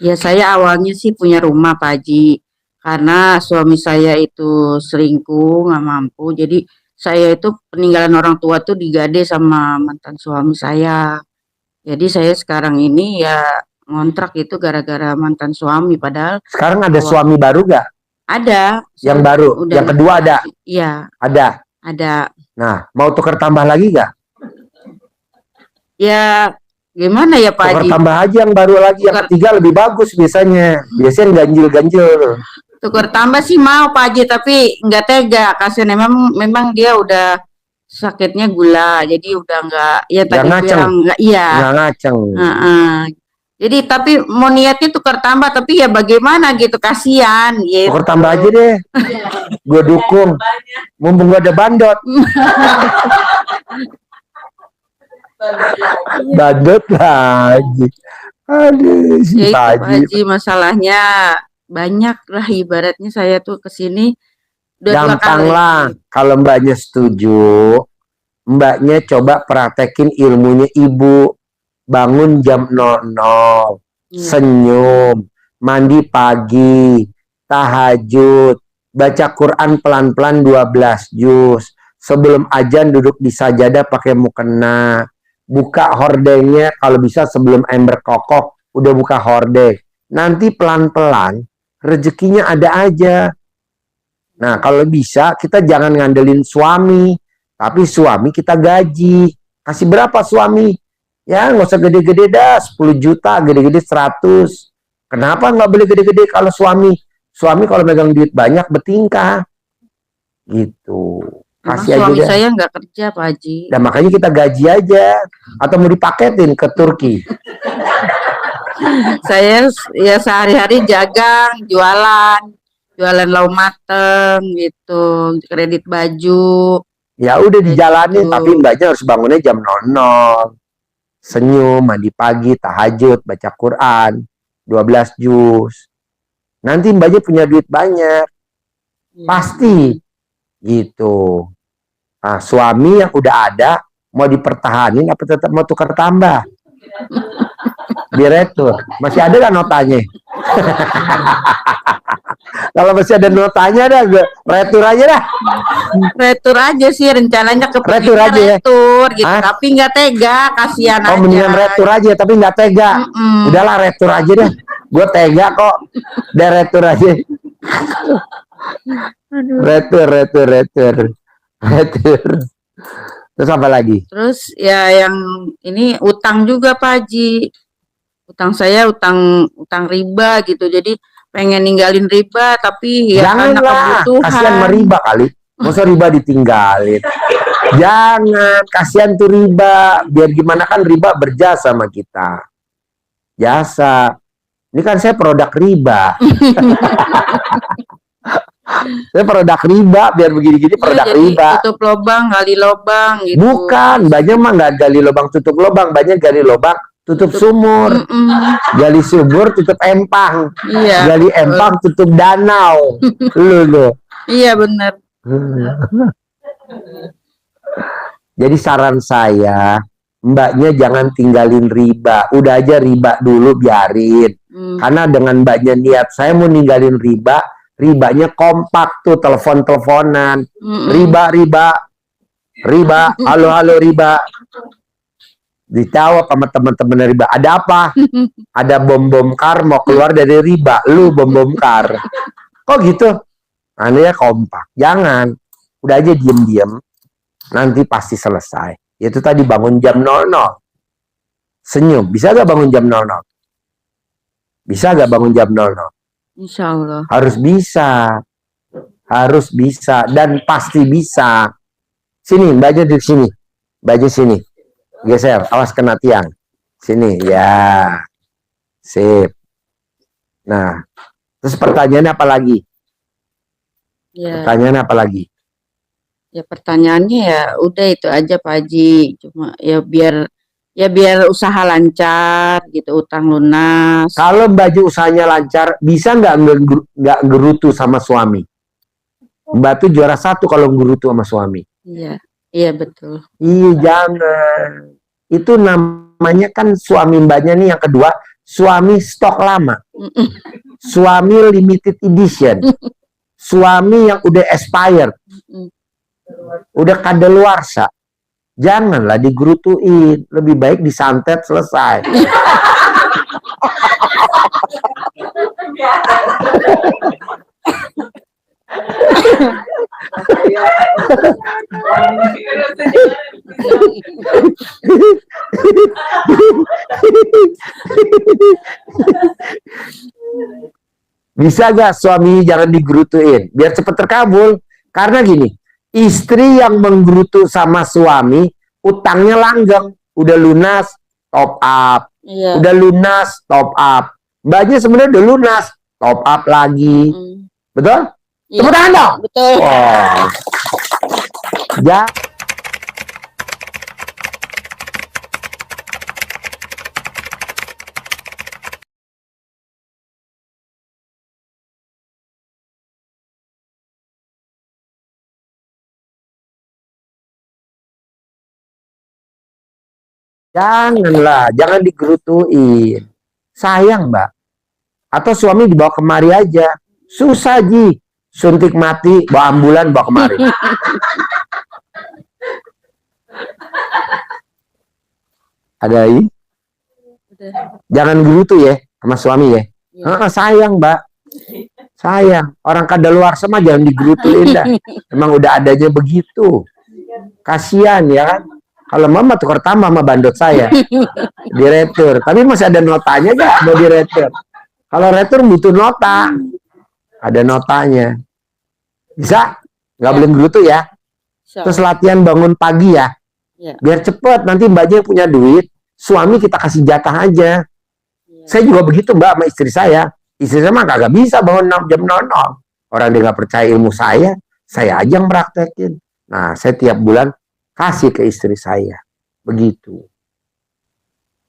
Ya saya awalnya sih punya rumah Pak Haji. Karena suami saya itu selingkuh, nggak mampu. Jadi saya itu peninggalan orang tua tuh digade sama mantan suami saya. Jadi saya sekarang ini ya ngontrak itu gara-gara mantan suami. Padahal Sekarang ada awal suami baru gak? ada, Yang saya baru, udah yang kedua ada? mediasi. Iya, Ada. ada. Nah, mau tuker tambah lagi gak? Ya gimana ya Pak Tuker Haji? tambah aja yang baru lagi, yang Tukar ketiga lebih bagus biasanya. Biasanya ganjil-ganjil. tukar tambah sih mau Pak Haji, tapi nggak tega. Kasihan memang memang dia udah sakitnya gula, jadi udah nggak. Ya Gak tadi ngaceng, bilang nggak iya. gak ngaceng. Heeh. Jadi tapi mau niatnya tukar tambah, tapi ya bagaimana gitu, kasihan Tuker tambah gitu. aja deh, gue dukung. Mumpung gue ada bandot. Bandot lagi. Aduh, si Ya itu Pak Pak Haji. Haji, masalahnya banyak lah, ibaratnya saya tuh kesini udah 2 kali. Gampang lah, kalau mbaknya setuju, mbaknya coba praktekin ilmunya ibu. Bangun jam 00, Iya. senyum, mandi pagi, tahajud, baca Quran pelan-pelan 12 juz. Sebelum ajan duduk di sajadah pakai mukena. Buka hordengnya kalau bisa sebelum ember kokok, udah buka hordeng. Nanti pelan-pelan rezekinya ada aja. Nah, kalau bisa kita jangan ngandelin suami, tapi suami kita gaji. Kasih berapa suami? Ya, nggak usah gede-gede dah, 10 juta, gede-gede 100. Kenapa nggak boleh gede-gede kalau suami? Suami kalau megang duit banyak bertingkah. Gitu. Memang Kasih aja suami dah. saya nggak kerja Pak Haji. Dan makanya kita gaji aja. Atau mau dipaketin ke Turki. Saya ya sehari-hari jagang, jualan lauk mateng gitu, kredit baju, Ya udah kayak dijalanin, tapi gitu. mbaknya harus bangunnya jam 00. Senyum, mandi pagi, tahajud, baca Quran, 12 juz. Nanti mbaknya punya duit banyak. Ya. Pasti. Gitu. Nah, suami yang udah ada, mau dipertahanin apa tetap mau tukar tambah? Diretur. Masih ada kan notanya? Kalau masih ada notanya dah, gue retur aja dah. Retur aja sih rencananya, Retur kepengennya aja ya. retur gitu, Hah? tapi nggak tega, kasihan Oh, aja. mendingan retur aja, tapi nggak tega. Mm-mm. Udahlah retur aja dah. Gue tega kok. Udah retur aja. Aduh. Retur. Terus apa lagi? Terus ya yang ini utang juga Pak Haji. Utang saya utang utang riba gitu. Jadi pengen ninggalin riba tapi ya karena Janganlah, kasihan kebutuhan. meriba kali. Masa riba ditinggalin? Jangan, kasihan tuh riba. Biar gimana kan riba berjasa sama kita. Jasa. Ini kan saya produk riba. Saya produk riba, biar begini-gini Iya, produk jadi riba. tutup lubang, gali lubang gitu. Bukan, banyak mah nggak gali lubang tutup lubang, banyak gali lubang tutup sumur. Gali sumur tutup empang. Iya. Gali empang tutup danau. Lu. Iya benar. Jadi saran saya, mbaknya jangan tinggalin riba. Udah aja riba dulu, biarin. Karena dengan mbaknya niat, saya mau ninggalin riba, ribanya kompak tuh, telepon-teleponan. Riba, halo riba. Dijawab sama teman-teman riba, ada apa? Ada bom kar mau keluar dari riba, lu bom kar. Kok gitu? Anehnya kompak. Jangan. Udah aja diem-diem. Nanti pasti selesai. Itu tadi bangun jam 00. Senyum. Bisa gak bangun jam 00? Bisa gak bangun jam 00? Insya Allah. Harus bisa. Harus bisa. Dan pasti bisa. Sini, mbaknya di sini. Mbaknya sini. Geser. Awas kena tiang. Sini. Ya. Sip. Nah. Terus pertanyaannya apa lagi? Ya. Pertanyaan apa lagi? Ya pertanyaannya ya udah itu aja Pak Haji. Cuma ya biar usaha lancar gitu, utang lunas. Kalau baju usahanya lancar, bisa nggak gerutu sama suami? Mbak tuh juara 1 kalau gerutu sama suami. Iya betul. Iya jangan. Itu namanya kan suami mbaknya nih yang kedua suami stok lama, Mm-mm. suami limited edition, suami yang udah expired, Mm-mm. udah kadaluarsa. Janganlah digerutuin, lebih baik disantet selesai. Bisa gak suami jangan digerutuin biar cepet terkabul? Karena gini, istri yang menggerutu sama suami utangnya langgeng, udah lunas top up, Iya. udah lunas top up, mbaknya sebenarnya udah lunas top up lagi. Betul? Iya. Tepuk tangan dong. Betul. Oh. Ya. Janganlah, jangan digerutuin. Sayang, Mbak. Atau suami dibawa kemari aja. Susah, Ji. Suntik mati, bawa ambulan, bawa kemari. Ada ini? Jangan gerutu ya sama suami ya. Iya. Sayang, Mbak. Sayang. Orang kadaluarsa mah jangan digerutuin dah. Emang udah adanya begitu. Kasihan ya kan. Kalau mama tukar tambah sama bandot saya. Diretur. Tapi masih ada notanya gak mau diretur? Kalau retur butuh nota. Ada notanya. Bisa? Gak boleh gerutu ya. Terus latihan bangun pagi ya. Biar cepet. Nanti mbaknya punya duit. Suami kita kasih jatah aja. Saya juga begitu mbak sama istri saya. Istri saya mah kagak bisa bangun jam 00. Orang dia gak percaya ilmu saya aja yang praktekin. Nah, saya tiap bulan kasih ke istri saya. Begitu.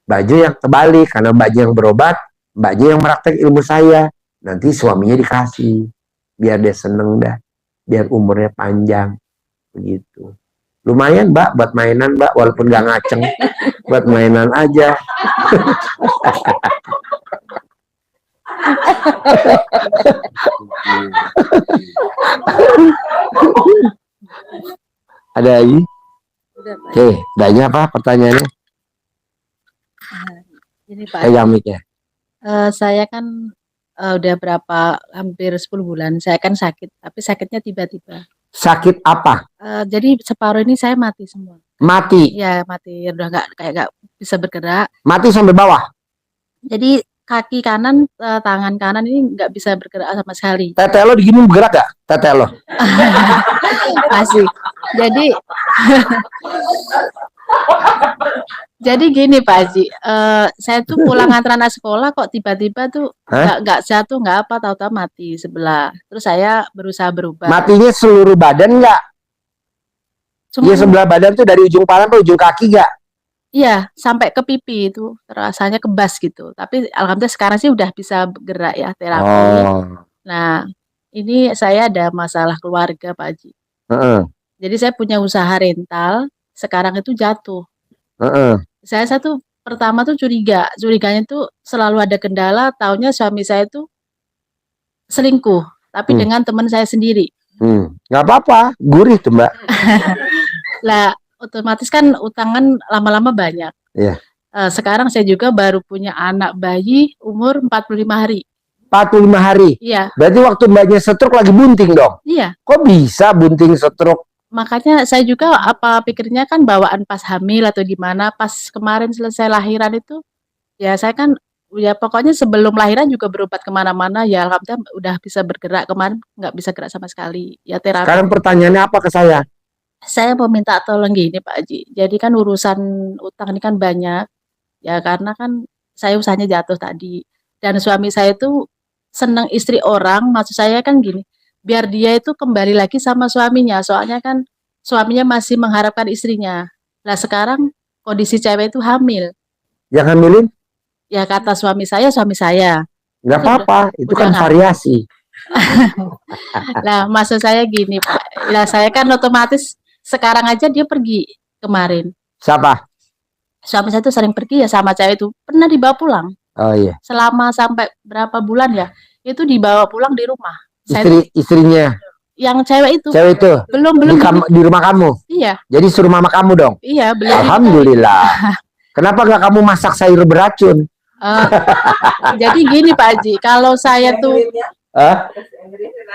Mbaknya yang terbalik. Karena mbaknya yang berobat, mbaknya yang praktek ilmu saya. Nanti suaminya dikasih. Biar dia seneng dah. Biar umurnya panjang. Begitu. Lumayan mbak buat mainan mbak. Walaupun gak ngaceng. Buat mainan aja. Ada lagi? Oke, banyak apa pertanyaannya? Ini Pak, Pegang mic-nya. saya kan udah hampir 10 bulan, saya kan sakit, tapi sakitnya tiba-tiba. Sakit apa? Jadi separuh ini saya mati semua. Mati? Ya mati, udah nggak bisa bergerak. Mati sampai bawah? Jadi kaki kanan, tangan kanan ini nggak bisa bergerak sama sekali. Tete lo digini bergerak gak? Tete lo? Masih. Jadi gini Pak Haji, saya tuh pulang nganter anak sekolah kok tiba-tiba tuh nggak jatuh nggak apa, tahu-tahu mati sebelah. Terus saya berusaha berubah. Matinya seluruh badan nggak? Iya sebelah badan tuh dari ujung kepala ke ujung kaki nggak? Iya sampai ke pipi itu rasanya kebas gitu. Tapi alhamdulillah sekarang sih udah bisa bergerak ya terapi. Nah ini saya ada masalah keluarga Pak Haji. Jadi saya punya usaha rental, sekarang itu jatuh. Saya tuh pertama tuh curiganya tuh selalu ada kendala, taunya suami saya tuh selingkuh, tapi dengan teman saya sendiri. Nggak apa-apa, gurih tuh mbak. Lah otomatis kan utangan lama-lama banyak. Iya. Sekarang saya juga baru punya anak bayi umur 45 hari. 45 hari? Iya. Berarti waktu mbaknya stroke lagi bunting dong? Iya. Kok bisa bunting stroke? Makanya saya juga pikirnya kan bawaan pas hamil atau gimana, pas kemarin selesai lahiran itu, ya saya kan, ya pokoknya sebelum lahiran juga berobat kemana-mana, ya alhamdulillah udah bisa bergerak, kemarin nggak bisa gerak sama sekali, ya terapi. Sekarang pertanyaannya apa ke saya? Saya mau minta tolong gini Pak Haji, jadi kan urusan utang ini kan banyak, ya karena kan saya usahanya jatuh tadi, dan suami saya itu seneng istri orang, maksud saya kan gini, biar dia itu kembali lagi sama suaminya, soalnya kan suaminya masih mengharapkan istrinya. Nah sekarang kondisi cewek itu hamil. Yang hamilin? Ya kata suami saya. Nggak apa-apa, itu kan variasi. Nah maksud saya gini Pak, ya saya kan otomatis sekarang aja dia pergi kemarin. Siapa? Suami saya itu sering pergi ya sama cewek itu, pernah dibawa pulang. Oh iya. Selama sampai berapa bulan ya, itu dibawa pulang di rumah. Istrinya Yang cewek itu. Cewek itu Belum di rumah kamu. Iya. Jadi suruh mama kamu dong. Iya, belum. Alhamdulillah. Kenapa nggak kamu masak sayur beracun? Jadi gini Pak Haji, kalau saya tuh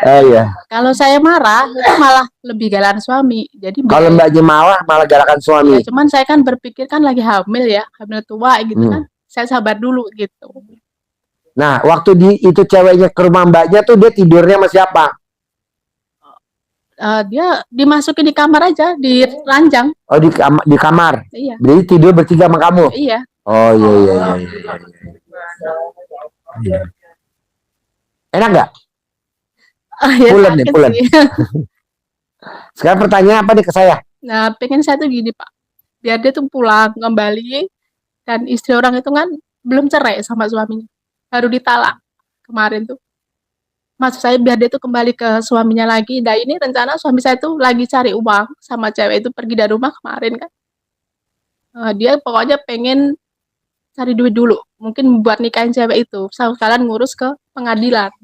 iya. Kalau saya marah itu malah lebih galakan suami. Jadi kalau mbaknya malah galakan suami. Ya, cuman saya kan berpikir kan lagi hamil ya, hamil tua gitu kan. Saya sabar dulu gitu. Nah, waktu itu ceweknya ke rumah mbaknya tuh dia tidurnya sama siapa? Dia dimasukin di kamar aja, di ranjang. Oh, di kamar. Iya. Jadi tidur bertiga sama kamu? Iya. Oh iya. Enak nggak? Ya, pulen. Sekarang pertanyaan apa nih ke saya? Nah, pengen saya tuh gini Pak, biar dia tuh pulang kembali, dan istri orang itu kan belum cerai sama suaminya, baru ditalak kemarin tuh. Maksud saya biar dia tuh kembali ke suaminya lagi. Nah ini rencana suami saya tuh lagi cari uang sama cewek itu, pergi dari rumah kemarin kan. Dia pokoknya pengen cari duit dulu, mungkin buat nikahin cewek itu, sekalian ngurus ke pengadilan.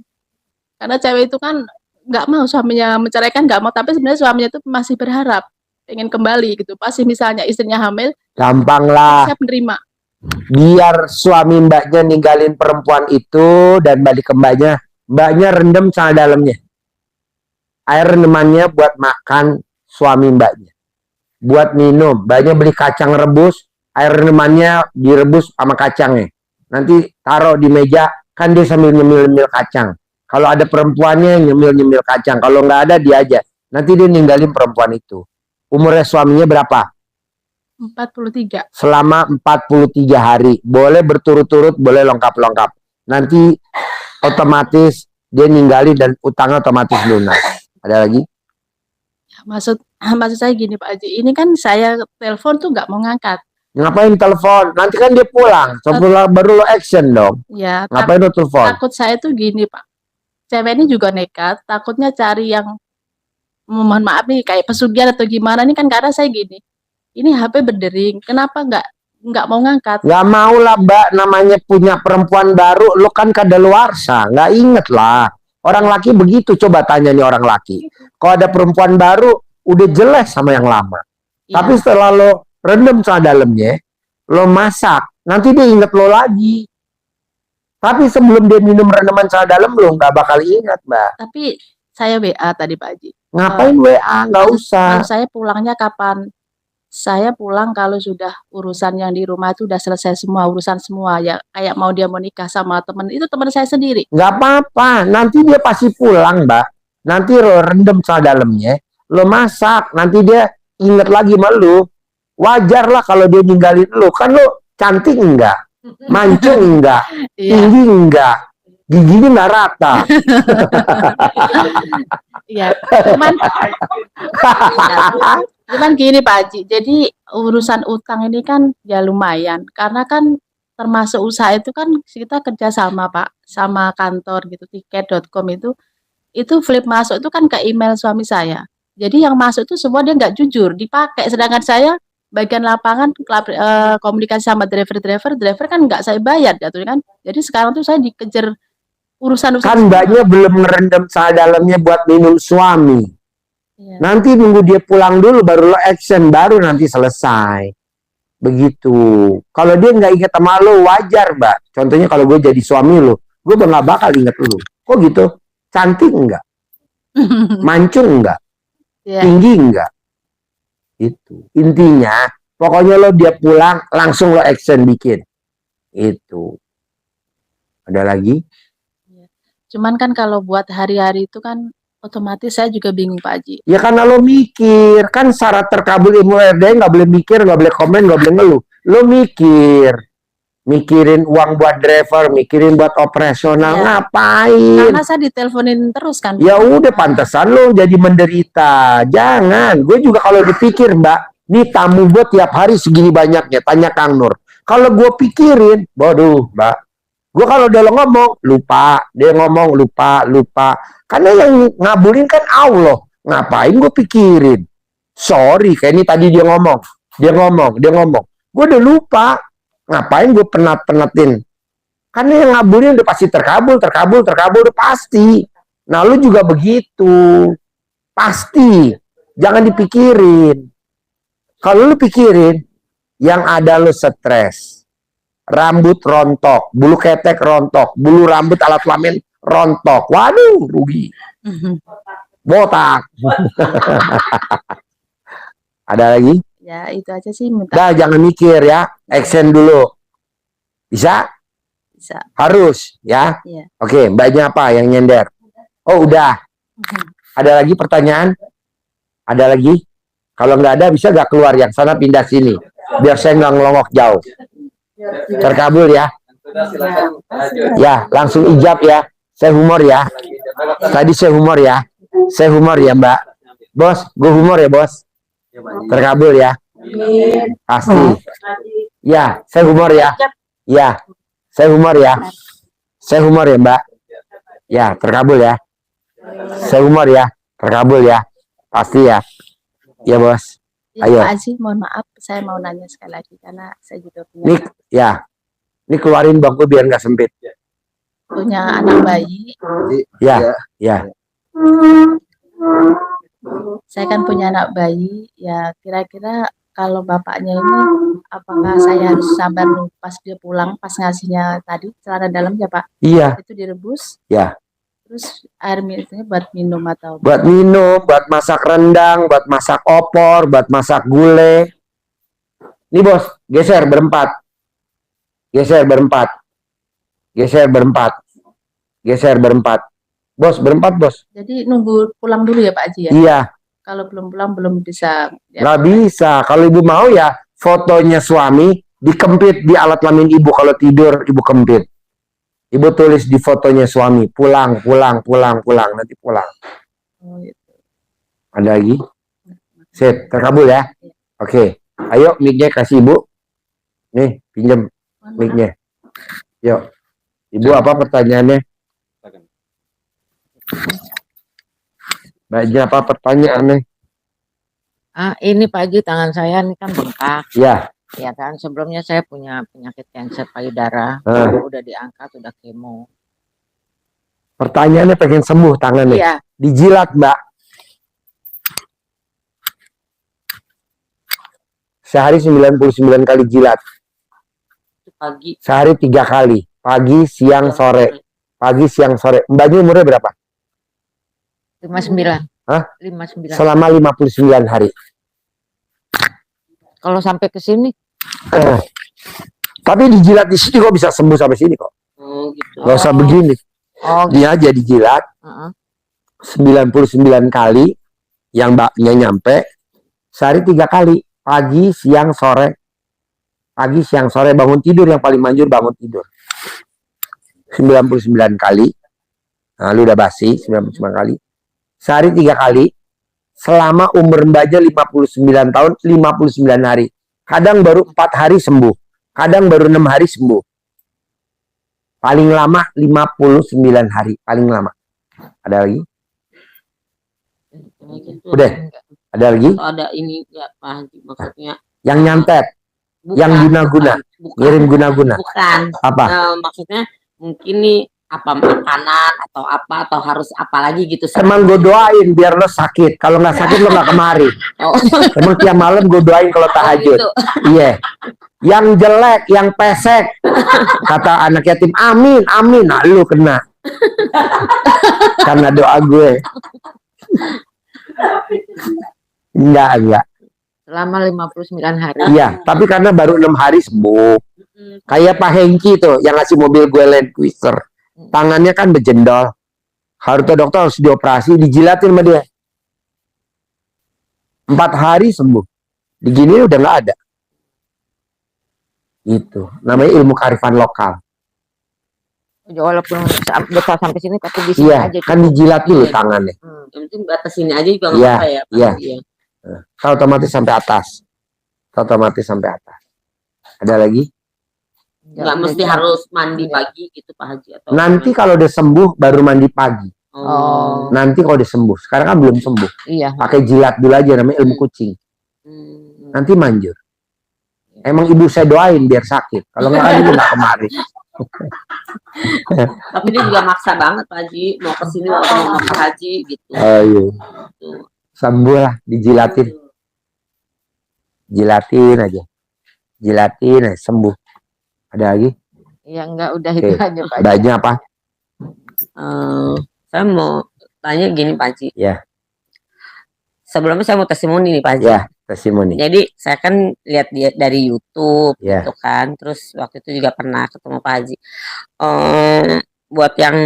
Karena cewek itu kan nggak mau suaminya menceraikan, nggak mau, tapi sebenarnya suaminya itu masih berharap pengen kembali gitu. Pasti misalnya istrinya hamil, gampang lah, siap menerima. Biar suami mbaknya ninggalin perempuan itu dan balik ke mbaknya rendam celana dalamnya. Air rendemannya buat makan suami mbaknya. Buat minum, mbaknya beli kacang rebus, air rendemannya direbus sama kacangnya. Nanti taruh di meja, kan dia sambil nyemil-nyemil kacang. Kalau ada perempuannya nyemil-nyemil kacang, kalau nggak ada dia aja. Nanti dia ninggalin perempuan itu. Umurnya suaminya berapa? 43. Selama 43 hari. Boleh berturut-turut, boleh lengkap-lengkap. Nanti otomatis dia ninggalin dan utangnya otomatis lunas. Ada lagi? Maksud saya gini Pak Haji, ini kan saya telepon tuh nggak mau ngangkat. Ngapain telepon? Nanti kan dia pulang. Setelah baru lo action dong. Ya. Ngapain lo telepon? Takut saya tuh gini Pak, cewek ini juga nekat, takutnya cari yang, mohon maaf nih, kayak pesugihan atau gimana nih kan, karena saya gini, ini HP berdering, kenapa nggak mau ngangkat? Nggak mau lah mbak, namanya punya perempuan baru, lo kan kadaluarsa, nggak inget lah. Orang laki begitu, coba tanya nih orang laki. Kalau ada perempuan baru, udah jelas sama yang lama. Ya. Tapi setelah lo rendam celana dalamnya, lo masak, nanti dia inget lo lagi. Tapi sebelum dia minum rendaman celana dalam, lo nggak bakal ingat mbak. Tapi saya WA tadi Pak Haji. Ngapain WA? Nggak usah. Saya pulangnya kapan? Saya pulang kalau sudah urusan yang di rumah itu udah selesai semua, urusan semua ya, kayak dia mau nikah sama teman, itu teman saya sendiri. Nggak apa-apa, nanti dia pasti pulang mbak. Nanti lo rendam celana dalamnya, lo masak, nanti dia inget lagi sama lo. Wajar lah kalau dia ninggalin lo, kan lo cantik enggak, mancung enggak, tinggi enggak, giginya nggak rata. Iya, cuman gini Pak Haji, jadi urusan utang ini kan ya lumayan, karena kan termasuk usaha itu kan kita kerja sama Pak, sama kantor gitu, tiket.com itu flip masuk itu kan ke email suami saya. Jadi yang masuk itu semua dia nggak jujur, dipakai, sedangkan saya bagian lapangan komunikasi sama driver kan nggak saya bayar gitu kan. Jadi sekarang tuh saya dikejar urusan kan mbaknya belum ngerendam celana dalamnya buat minum suami. Ya. Nanti nunggu dia pulang dulu baru lo action, baru nanti selesai. Begitu. Kalau dia nggak inget sama lo, wajar mbak. Contohnya kalau gue jadi suami lo, gue nggak bakal inget lo. Kok gitu? Cantik enggak? Mancung enggak? Yeah. Tinggi enggak? Itu intinya. Pokoknya lo dia pulang langsung lo action bikin. Itu. Ada lagi? Cuman kan kalau buat hari-hari itu kan otomatis saya juga bingung Pak Haji. Ya karena lo mikir, kan syarat terkabul ilmu RD nggak boleh mikir, nggak boleh komen, nggak boleh ngeluh. Lo mikirin uang buat driver, mikirin buat operasional, ya. Ngapain? Karena saya diteleponin terus kan. Ya udah pantesan lo jadi menderita. Jangan, gue juga kalau dipikir mbak, nih tamu gue tiap hari segini banyaknya, tanya Kang Nur. Kalau gue pikirin, waduh mbak, gue kalau udah ngomong, lupa. Dia ngomong, lupa. Karena yang ngabulin kan Allah. Ngapain gue pikirin? Sorry, kayak ini tadi dia ngomong. Gue udah lupa. Ngapain gue penat-penatin Karena yang ngabulin udah pasti terkabul udah pasti. Nah, lu juga begitu. Pasti. Jangan dipikirin. Kalau lu pikirin, yang ada lu stres. Rambut rontok, bulu ketek rontok, bulu rambut alat kelamin rontok. Waduh, rugi. Botak. Ada lagi? Ya itu aja sih, minta Dah, jangan mikir ya. Action dulu. Bisa? bisa. Harus, ya? Iya. Oke, mbaknya apa yang nyender? Oh, udah. Ada lagi pertanyaan? Ada lagi? Kalau nggak ada, bisa nggak keluar yang sana pindah sini? Biar saya nggak ngelongok jauh. Terkabul ya? Ya, langsung ijab ya. Saya humor ya. Tadi saya humor ya. Saya humor ya, Mbak. Bos, gue humor ya, bos. Terkabul ya. Pasti. Ya, saya humor ya. Ya, saya humor ya. Saya humor ya, Mbak. Ya, terkabul ya. Saya humor ya. Terkabul ya. Pasti ya. Ya, bos. Ya, Ayo. Pak Haji, mohon maaf, saya mau nanya sekali lagi karena saya juga Nih, ya. Ini keluarin bangku biar nggak sempit. punya anak bayi. Ya, ya. Saya kan punya anak bayi, ya kira-kira kalau bapaknya ini apakah saya harus sabar nunggu pas dia pulang, pas ngasihnya tadi celana dalam ya Pak? Iya. Itu direbus, Ya. terus air minumnya buat minum atau Buat minum, buat masak rendang, buat masak opor, buat masak gulai. Nih bos, geser berempat. Geser berempat. Geser berempat. Geser berempat. Bos, berempat bos. Jadi nunggu pulang dulu ya Pak Haji ya? Iya, Kalau belum pulang belum bisa. Ya, nggak bisa. Kalau ibu mau ya, fotonya suami dikempit di alat kelamin ibu. Kalau tidur, ibu kempit. Ibu tulis di fotonya suami, pulang, pulang, pulang, pulang. Nanti pulang. oh, gitu. Ada lagi? Sip, terkabul ya? Oke, ayo mic-nya kasih ibu. Nih, pinjam Mohon maaf. mic-nya. Yuk. Ibu apa pertanyaannya? Mbaknya apa pertanyaannya? Ini Pak Haji, tangan saya ini kan bengkak, Ya, ya kan. Sebelumnya saya punya penyakit kanker payudara, udah diangkat, udah kemo. pertanyaannya pengen sembuh tangannya. Iya, Dijilat, Mbak. Sehari 99 kali jilat. pagi Sehari 3 kali. Pagi, siang, sore. Pagi, siang, sore. Mbaknya umurnya berapa? 59. Hah? 59. Selama 59 hari. Kalau sampai ke sini, Tapi dijilat di sini kok bisa sembuh sampai sini kok. oh gitu. Gak usah begini. Oh, Dia aja dijilat heeh. 99 kali yang mbaknya nyampe. Sehari 3 kali. Pagi, siang, sore. Pagi, siang, sore. Bangun tidur yang paling manjur bangun tidur. 99 kali. Nah, lu udah basi 99 kali. Sehari 3 kali. Selama umur mbaknya 59 tahun, 59 hari. Kadang baru 4 hari sembuh. Kadang baru 6 hari sembuh. Paling lama 59 hari. Paling lama. Ada lagi? Udah. Ada lagi? Ada ini ya Pak Haji, maksudnya Yang nyantet. bukan, Yang guna-guna. bukan, Ngirim guna-guna. bukan. Apa? Maksudnya mungkin nih apa makanan atau apa atau harus apa lagi gitu. Emang gue doain biar lo sakit. Kalau nggak sakit lo nggak kemari. Oh, Emang tiap malam gue doain kalau tahajud. gitu. Iya. Yang jelek, yang pesek. Kata anak yatim, amin, amin. Nah, lu kena. Karena doa gue. Enggak. Selama 59 hari. Iya, tapi karena baru 6 hari sembuh. Kayak Pak Hengki tuh yang ngasih mobil gue Land Cruiser. Tangannya kan berjendol. Harusnya dokter harus dioperasi, dijilatin sama dia. 4 hari sembuh. Di gini udah nggak ada. Itu namanya ilmu kearifan lokal. Walaupun besar sampai sini, tapi di sini Iya, aja. kan dijilat dulu tangannya. Yang penting batas sini aja juga nggak Iya, apa-apa ya Pak iya. Haji, ya. Kan otomatis sampai atas. Otomatis sampai atas. Ada lagi? Nggak mesti harus mandi pagi gitu Pak Haji atau Nanti kalau udah sembuh baru mandi pagi. oh. Nanti kalau udah sembuh. Sekarang kan belum sembuh. Iya. Pakai jilat dulu aja, namanya ilmu kucing. Hmm. Nanti manjur. Emang ibu saya doain biar sakit. Kalau nggak kan ibu nggak kemari. Tapi dia juga maksa banget Pak Haji, mau ke sini mau ke haji gitu. Oh iya. Gitu. Sembuh lah, dijilatin. Jilatin aja. Jilatin aja, sembuh. Ada lagi? Ya enggak, udah Oke. itu aja Pak Haji. Banyak apa? Saya mau tanya gini Pak Haji. Ya. Sebelumnya saya mau testimoni nih Pak Haji. Ya, testimoni. Jadi saya kan lihat dia dari YouTube Ya. gitu kan. Terus waktu itu juga pernah ketemu Pak Haji. Buat yang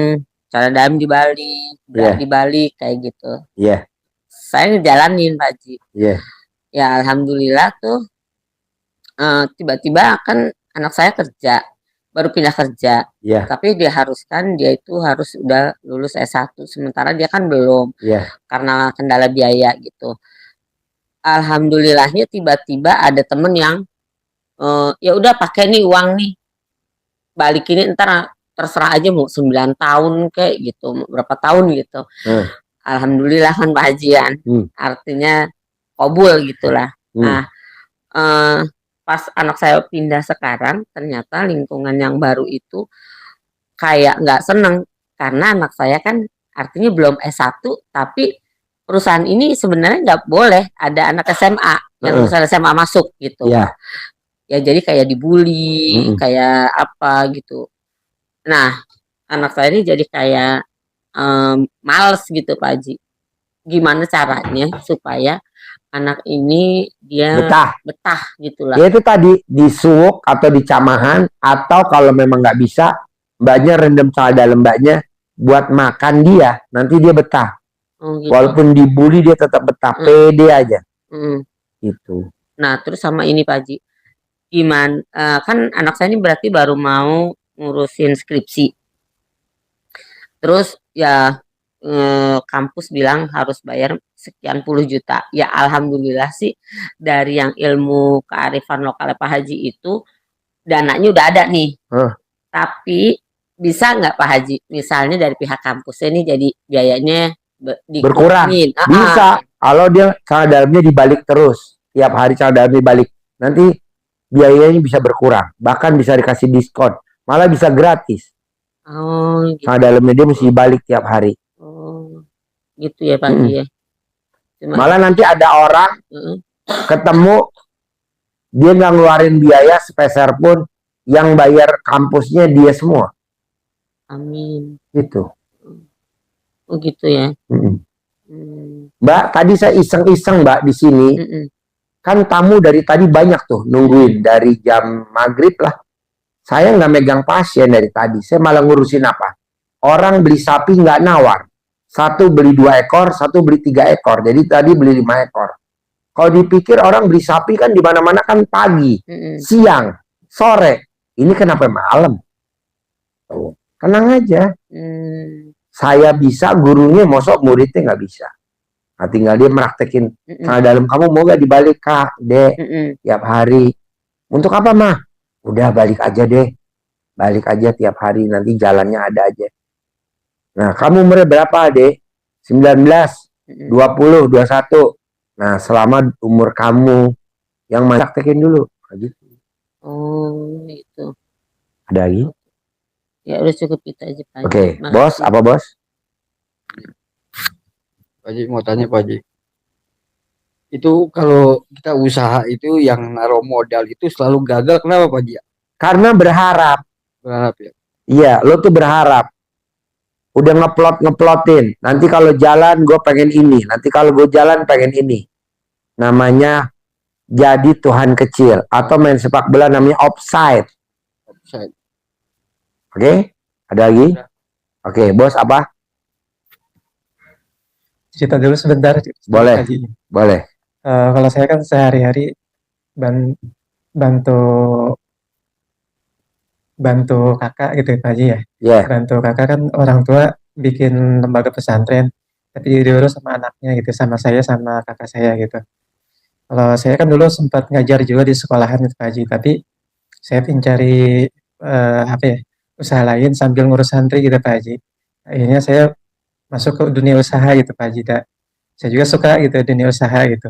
cara dalam di Bali, Ya. di Bali kayak gitu. Ya. Saya ngejalanin Pak Haji. Ya. Ya alhamdulillah tuh tiba-tiba kan anak saya kerja, baru pindah kerja. Ya. Tapi dia itu harus udah lulus S1, sementara dia kan belum Ya. karena kendala biaya gitu. Alhamdulillahnya tiba-tiba ada temen yang ya udah pakai nih uang nih, balikin ntar terserah aja mau 9 tahun kayak gitu, mau berapa tahun gitu. Alhamdulillah kan Pak Hajian, artinya kabul gitulah. Nah pas anak saya pindah sekarang, ternyata lingkungan yang baru itu kayak nggak seneng karena anak saya kan artinya belum S1, tapi perusahaan ini sebenarnya nggak boleh ada anak SMA yang lulusan SMA masuk gitu. Ya. Ya jadi kayak dibully, kayak apa gitu. Nah, anak saya ini jadi kayak males gitu Pak Haji. Gimana caranya supaya anak ini dia betah gitu lah. Ya itu tadi disuuk atau dicamahan, atau kalau memang nggak bisa, mbaknya rendam salah dalam mbaknya buat makan dia, nanti dia betah. Gitu. Walaupun dibully dia tetap betah, pede aja. Gitu. Nah terus sama ini Pak Haji, gimana kan anak saya ini berarti baru mau ngurusin skripsi. Terus ya kampus bilang harus bayar sekian puluh juta. Ya alhamdulillah sih dari yang ilmu kearifan lokal Pak Haji itu dananya udah ada nih. Tapi bisa nggak Pak Haji misalnya dari pihak kampus ini jadi biayanya berkurang? Bisa. Kalau dia cara dalamnya dibalik terus, tiap hari cara dalamnya dibalik, nanti biayanya bisa berkurang, bahkan bisa dikasih diskon, malah bisa gratis. Gitu. Cara dalamnya dia mesti dibalik tiap hari. Gitu ya Pak Haji ya. Malah nanti ada orang ketemu dia nggak ngeluarin biaya sepeser pun, yang bayar kampusnya dia semua. Amin. Gitu. Oh gitu ya. Mbak, tadi saya iseng-iseng Mbak di sini. Kan tamu dari tadi banyak tuh nungguin dari jam maghrib lah. Saya nggak megang pasien dari tadi. Saya malah ngurusin apa? Orang beli sapi nggak nawar. Satu beli 2 ekor, satu beli 3 ekor. Jadi tadi beli 5 ekor. Kalau dipikir orang beli sapi kan di mana-mana kan pagi, siang, sore. Ini kenapa malam? Tenang aja. Saya bisa, gurunya mosok muridnya nggak bisa. Nah, tinggal dia meraktekin. Karena dalam kamu mau gak dibalik Kak, Dek, tiap hari. Untuk apa mah? Udah balik aja deh. Balik aja tiap hari, nanti jalannya ada aja. Nah, kamu umurnya berapa, Dek? 19, 20, 21. Nah, selama umur kamu yang praktekin dulu. Gitu. Oh, itu. Ada lagi? Ya udah cukup itu aja Pak Haji. Oke, bos, apa bos? Pak Haji mau tanya Pak Haji. Itu kalau kita usaha itu yang naruh modal itu selalu gagal, kenapa Pak Haji? Karena berharap. Berharap ya? Iya, lo tuh berharap. Udah ngeplotin. Nanti kalau jalan gue pengen ini. Nanti kalau gue jalan pengen ini. Namanya jadi Tuhan kecil. Atau main sepak bola namanya offside. Oke? Ada lagi? Oke, bos apa? Cerita dulu sebentar. Boleh. Boleh. Kalau saya kan sehari-hari bantu kakak gitu Pak Haji ya. Yeah. Bantu kakak kan orang tua bikin lembaga pesantren, tapi diurus sama anaknya gitu, sama saya sama kakak saya gitu. Kalau saya kan dulu sempat ngajar juga di sekolahan gitu Pak Haji, tapi saya cari usaha lain sambil ngurus santri gitu Pak Haji. Akhirnya saya masuk ke dunia usaha gitu Pak Haji. Saya juga suka gitu dunia usaha gitu.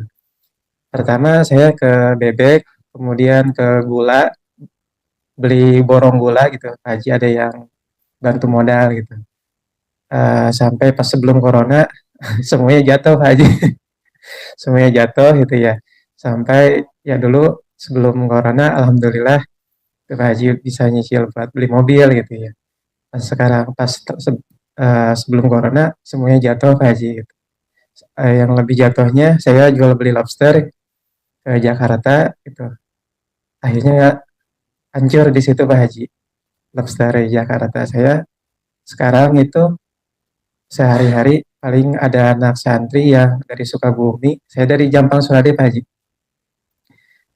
Pertama saya ke bebek, kemudian ke gula, beli borong gula gitu Pak Haji, ada yang bantu modal gitu. Sampai pas sebelum corona semuanya jatuh Pak Haji. Semuanya jatuh gitu ya. Sampai ya dulu sebelum corona alhamdulillah Pak Haji bisa nyicil buat beli mobil gitu ya. Pas sekarang sebelum corona semuanya jatuh Pak Haji gitu. Yang lebih jatuhnya saya jual beli lobster ke Jakarta gitu. Akhirnya hancur di situ Pak Haji. Lobster di Jakarta saya sekarang itu sehari-hari paling ada anak santri yang dari Sukabumi. Saya dari Jampang Surade Pak Haji.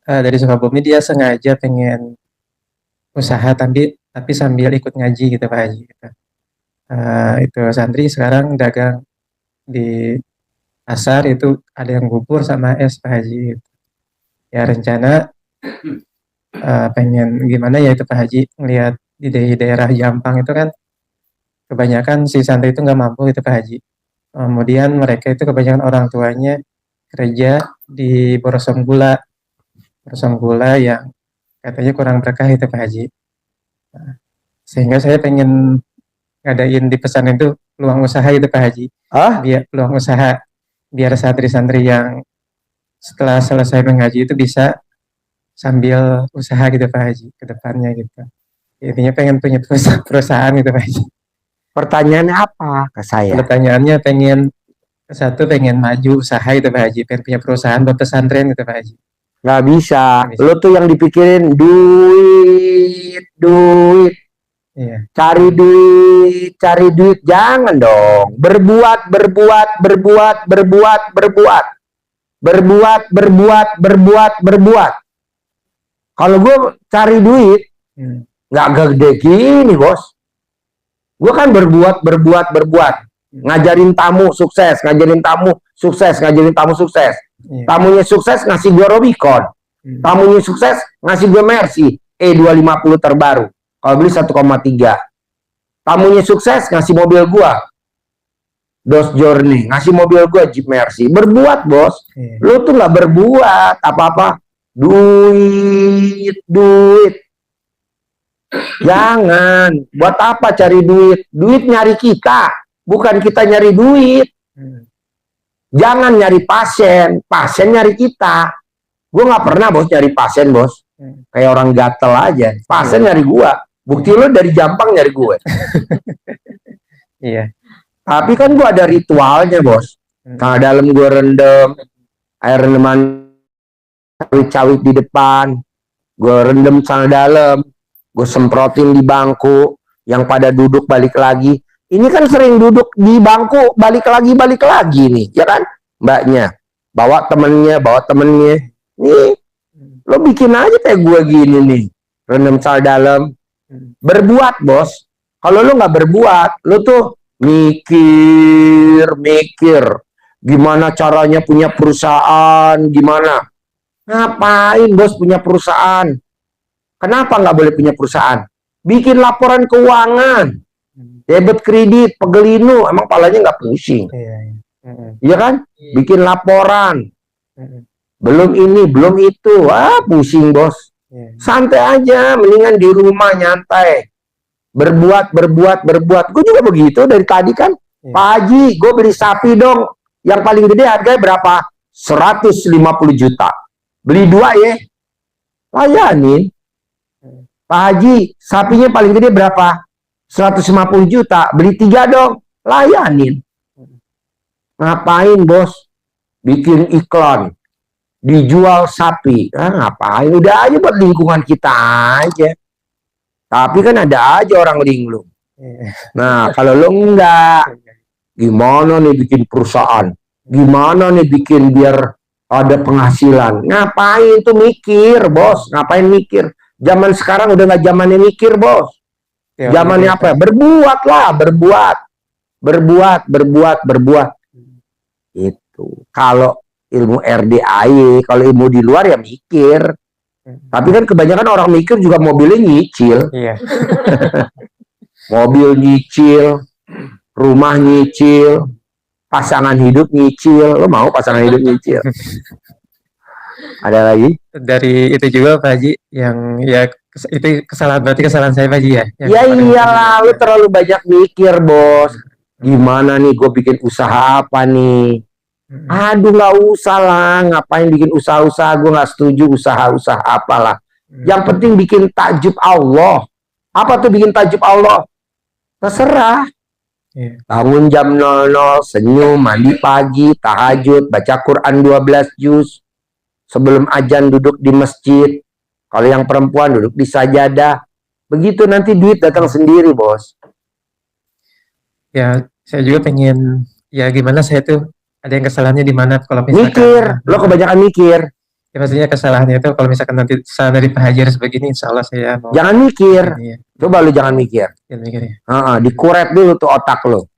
Dari Sukabumi dia sengaja pengen usaha tapi sambil ikut ngaji gitu Pak Haji. Gitu. Itu santri sekarang dagang di pasar itu ada yang bubur sama es Pak Haji. Gitu. Ya rencana pengen gimana ya itu Pak Haji ngelihat di daerah Jampang itu kan kebanyakan si santri itu nggak mampu gitu Pak Haji. Kemudian mereka itu kebanyakan orang tuanya kerja di borosong gula yang katanya kurang berkah itu Pak Haji. Sehingga saya pengen ngadain di pesantren itu peluang usaha itu Pak Haji. Biar peluang usaha biar santri-santri yang setelah selesai mengaji itu bisa sambil usaha gitu Pak Haji ke depannya gitu. Intinya pengen punya perusahaan gitu Pak Haji. Pertanyaannya apa ke saya? Pertanyaannya pengen maju usaha itu Pak Haji, pengen punya perusahaan buat pesantren gitu Pak Haji. Nggak bisa. Nggak bisa. Lo tuh yang dipikirin duit. Iya. Cari duit. Jangan dong. Berbuat. Kalau gue cari duit, nggak gede gini bos. Gue kan berbuat. Ngajarin tamu sukses. Iya. Tamunya sukses ngasih gue Robicon. Tamunya sukses ngasih gue Mercy E250 terbaru. Kalau beli 1,3. Tamunya sukses ngasih mobil gue Dodge Journey, ngasih mobil gue Jeep Mercy. Berbuat bos. Iya. Lu tuh nggak berbuat apa-apa. Duit. Jangan. Buat apa cari duit? Duit nyari kita, bukan kita nyari duit. Jangan nyari pasien nyari kita. Gue nggak pernah bos nyari pasien bos. Kayak orang gatel aja. Pasien nyari gua. Bukti lo dari Jampang nyari gue. Iya. Tapi kan gue ada ritualnya bos. Kalau dalam gue rendem air rendeman cawit di depan, gue rendem sana dalam, gue semprotin di bangku, yang pada duduk balik lagi. Ini kan sering duduk di bangku balik lagi nih, ya kan? Mbaknya bawa temennya. Nih, lo bikin aja kayak gue gini nih, rendem sana dalam. Berbuat bos. Kalau lo nggak berbuat, lo tuh mikir gimana caranya punya perusahaan, gimana. Ngapain bos punya perusahaan? Kenapa nggak boleh punya perusahaan? Bikin laporan keuangan, debit kredit, pegelinu, emang palanya nggak pusing. Iya kan? Bikin laporan. Belum ini, belum itu. Pusing bos. Santai aja, mendingan di rumah nyantai. Berbuat. Gue juga begitu dari tadi kan. Pak Haji, gue beli sapi dong. Yang paling gede harganya berapa? 150 juta. Beli 2 ya. Layanin. Pak Haji, sapinya paling gede berapa? 150 juta. Beli 3 dong. Layanin. Ngapain bos? Bikin iklan. Dijual sapi. Ngapain? Udah aja buat lingkungan kita aja. Tapi kan ada aja orang linglung. Nah, kalau lo enggak, gimana nih bikin perusahaan? Gimana nih bikin biar ada penghasilan? Ngapain tuh mikir, bos? Ngapain mikir? Zaman sekarang udah nggak zamannya mikir, bos. Zamannya apa? Berbuat. Itu. Kalau ilmu RDAI, kalau ilmu di luar ya mikir. Tapi kan kebanyakan orang mikir juga mobilnya nyicil. Iya. Mobil nyicil, rumah nyicil, pasangan hidup nyicil. Lo mau pasangan hidup nyicil? Ada lagi? Dari itu juga Pak Haji yang ya Itu kesalahan, berarti kesalahan saya Pak Haji ya? Yang Ya kemarin iyalah, lu mungkin terlalu banyak mikir, bos. Gimana nih gue bikin usaha apa nih? Aduh, nggak usah lah. Ngapain bikin usaha-usaha? Gue nggak setuju usaha-usaha apalah. Yang penting bikin takjub Allah. Apa tuh bikin takjub Allah? Terserah. Iya. Bangun jam 00, senyum, mandi pagi, tahajud, baca Quran 12 juz. Sebelum azan duduk di masjid. Kalau yang perempuan duduk di sajadah. Begitu nanti duit datang sendiri, bos. Ya, saya juga pengen, ya gimana saya tuh ada yang kesalahannya di mana kalau misalkan Mikir, lo kebanyakan mikir. ya maksudnya kesalahannya itu kalau misalkan nanti kesalahan dari Pak Haji harus begini, insya Allah saya mau Jangan mikir. ini ya, Coba lu jangan mikir. jangan mikir ya. Dikuret dulu tuh otak lo.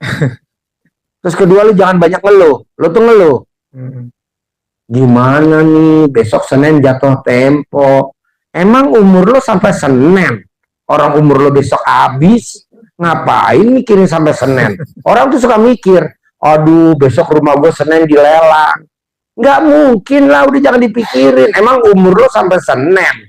Terus kedua, lu jangan banyak ngeluh. Lo tuh ngeluh. Gimana nih, besok Senin jatuh tempo. Emang umur lo sampai Senin? Orang umur lo besok habis. Ngapain mikirin sampai Senin? Orang tuh suka mikir, aduh besok rumah gue Senin dilelang. Nggak mungkin lah, udah jangan dipikirin. Emang umur lo sampai Senin?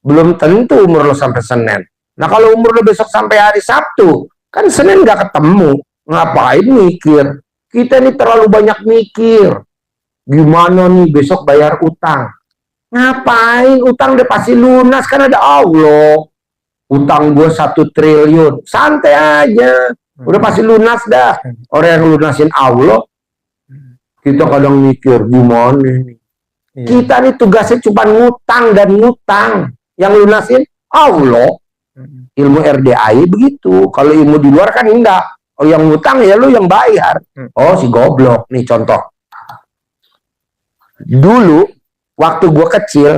Belum tentu umur lo sampai Senin. Nah kalau umur lo besok sampai hari Sabtu, kan Senin nggak ketemu. Ngapain mikir? Kita ini terlalu banyak mikir. Gimana nih besok bayar utang? Ngapain? Utang udah pasti lunas, kan ada Allah. Utang gue 1 triliun. Santai aja. Udah pasti lunas dah. Orang yang lunasin Allah. Kita kadang mikir, gimana nih? Iya. Kita nih tugasnya cuma ngutang dan ngutang. Yang lunasin Allah. Ilmu RDAI begitu. Kalau ilmu di luar kan enggak. Oh yang ngutang ya lu yang bayar. Oh si goblok. Nih contoh. Dulu, waktu gue kecil,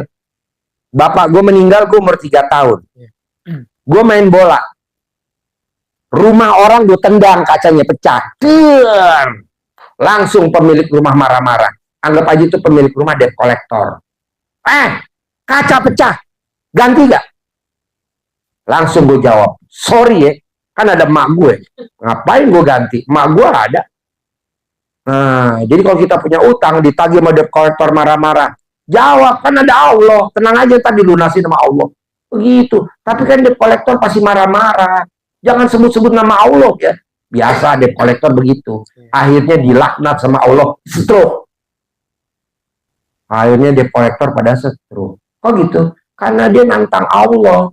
bapak gue meninggal, gue umur 3 tahun. Gue main bola. Rumah orang gue tendang, kacanya pecah. Langsung pemilik rumah marah-marah. Anggap aja itu pemilik rumah debt collector. Kaca pecah. Ganti gak? Langsung gue jawab, sorry ya. Kan ada emak gue. Ngapain gue ganti? Emak gue ada. Nah, jadi kalau kita punya utang, ditagih sama debt collector marah-marah. Jawab, kan ada Allah. Tenang aja, tadi lunasin sama Allah. Begitu. Tapi kan debt collector pasti marah-marah. Jangan sebut-sebut nama Allah ya. Biasa debt collector begitu. Akhirnya dilaknat sama Allah. Stroke. Akhirnya debt collector pada stroke. Kok gitu? Karena dia nantang Allah.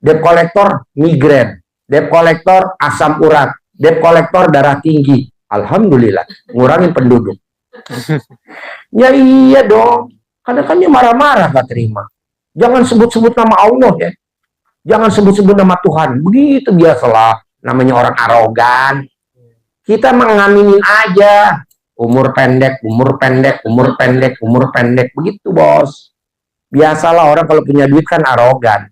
Debt collector migrain. Debt collector asam urat. Debt collector darah tinggi. Alhamdulillah. Ngurangin penduduk. Ya iya dong. Karena kan dia marah-marah gak terima. Jangan sebut-sebut nama Allah ya. Jangan sebut-sebut nama Tuhan. Begitu biasalah. Namanya orang arogan. Kita mengaminin aja. Umur pendek, umur pendek, umur pendek, umur pendek. Begitu bos. Biasalah orang kalau punya duit kan arogan.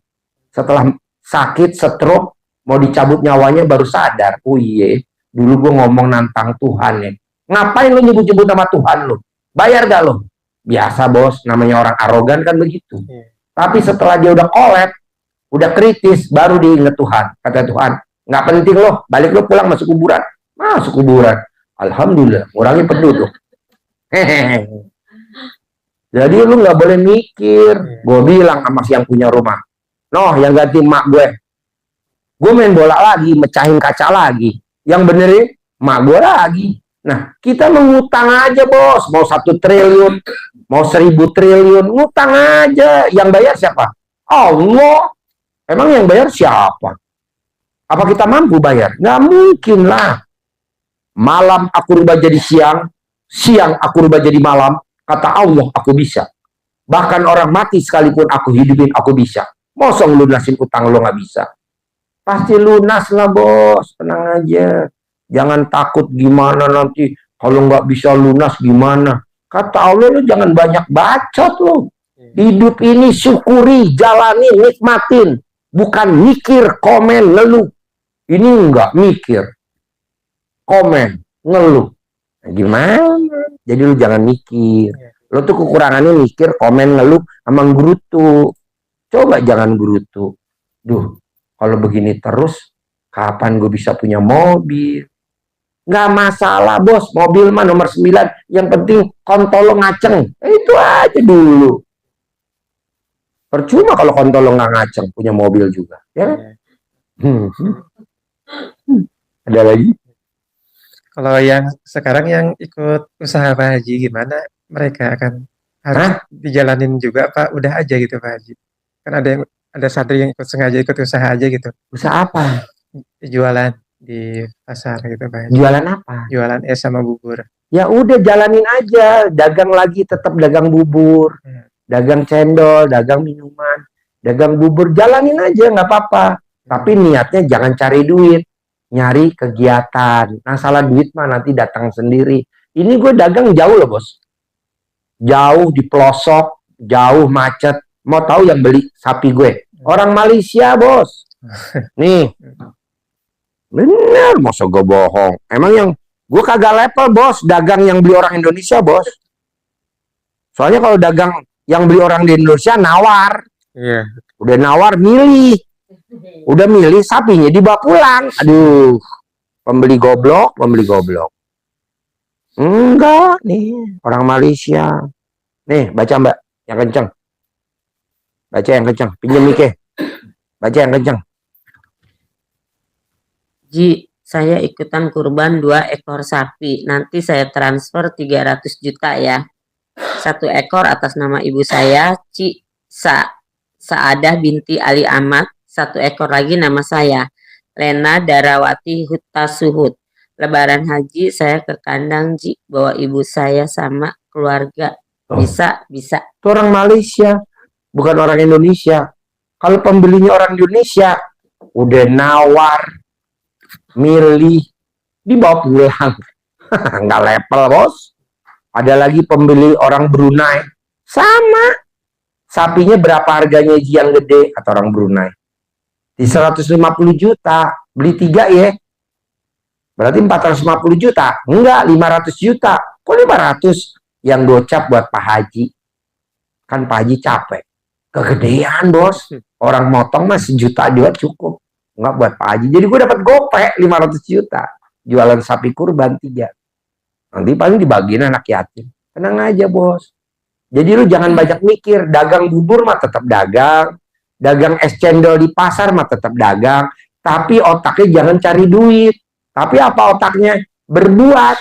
Setelah sakit, stroke, mau dicabut nyawanya baru sadar. Oh iya, dulu gue ngomong nantang Tuhan ya. Ngapain lu nyebut-nyebut nama Tuhan lu? Bayar gak lu? Biasa bos, namanya orang arogan kan begitu. Tapi setelah dia udah kolek, udah kritis, baru diinget Tuhan. Kata Tuhan, nggak penting loh, balik lo pulang masuk kuburan. Masuk kuburan. Alhamdulillah, ngurangi penduduk. Hehehe. Jadi lu nggak boleh mikir. Gue bilang sama si yang punya rumah, noh yang ganti emak gue main bola lagi, mecahin kaca lagi, yang benerin emak gue lagi. Nah kita mengutang aja bos, mau 1 triliun, mau 1000 triliun, ngutang aja. Yang bayar siapa? Allah. Emang yang bayar siapa? Apa kita mampu bayar? Nggak mungkin lah. Malam aku rubah jadi siang, siang aku rubah jadi malam. Kata Allah, aku bisa. Bahkan orang mati sekalipun aku hidupin, aku bisa. Masa lunasin utang lo nggak bisa? Pasti lunas lah bos, tenang aja. Jangan takut gimana nanti kalau nggak bisa lunas gimana. Kata Allah, lo jangan banyak bacot lo. Hidup ini syukuri, jalani, nikmatin. Bukan mikir, komen, ngeluh. Ini enggak mikir, komen, ngeluh. Nah, gimana? Jadi lu jangan mikir. Lu tuh kekurangannya mikir, komen, ngeluh, sama gerutu. Coba jangan gerutu. Duh, kalau begini terus, kapan gue bisa punya mobil? Nggak masalah bos, mobil mah nomor 9. Yang penting kontol lo ngaceng. Itu aja dulu. Percuma kalau kontol lo nggak ngaceng, punya mobil juga, ya kan? Iya. Hmm. Ada lagi? Kalau yang sekarang yang ikut usaha Pak Haji gimana? Mereka akan harus Hah? dijalanin juga apa udah aja gitu Pak Haji? Kan ada santri yang ikut sengaja ikut usaha aja gitu, Usaha apa? jualan di pasar gitu Pak Haji. Jualan apa? Jualan es sama bubur. Ya udah jalanin aja, dagang lagi, tetap dagang bubur, Hmm. dagang cendol, dagang minuman, dagang bubur, jalanin aja nggak apa-apa. Tapi niatnya jangan cari duit, nyari kegiatan. Nah salah duit mah nanti datang sendiri. Ini gue dagang jauh loh bos, jauh di pelosok, jauh macet. Mau tahu yang beli sapi gue? Orang Malaysia bos. Nih, bener, masa gue bohong? Emang yang gue kagak level bos, dagang yang beli orang Indonesia bos. Soalnya kalau dagang yang beli orang di Indonesia nawar, Iya. udah nawar milih, udah milih sapinya dibawa pulang. Aduh, pembeli goblok, pembeli goblok. Enggak nih, orang Malaysia. Nih, baca mbak, yang kenceng. Baca yang kenceng, pinjam Mike. Baca yang kenceng. Ji, saya ikutan kurban 2 ekor sapi. Nanti saya transfer 300 juta ya. 1 ekor atas nama ibu saya, Saadah binti Ali Ahmad. 1 ekor lagi nama saya, Lena Darawati Hutasuhud. Lebaran haji saya ke kandang Ji, bawa ibu saya sama keluarga. Bisa? Itu orang Malaysia, bukan orang Indonesia. Kalau pembelinya orang Indonesia, udah nawar, milih, dibawa pulang. Nggak level bos. Ada lagi pembeli orang Brunei, sama. Sapinya berapa harganya yang gede, kata orang Brunei. Di 150 juta, beli 3 ya. Berarti 450 juta. Enggak, 500 juta. Kok 500? Yang gocap buat Pak Haji. Kan Pak Haji capek. Kegedean bos. Orang motong mah 1 juta juga cukup. Enggak buat Pak Haji. Jadi gue dapat gopek 500 juta. Jualan sapi kurban 3. Nanti paling dibagiin anak yatim. Tenang aja bos. Jadi lu jangan banyak mikir. Dagang bubur mah tetap dagang. Dagang es cendol di pasar mah tetap dagang. Tapi otaknya jangan cari duit. Tapi apa otaknya? Berbuat.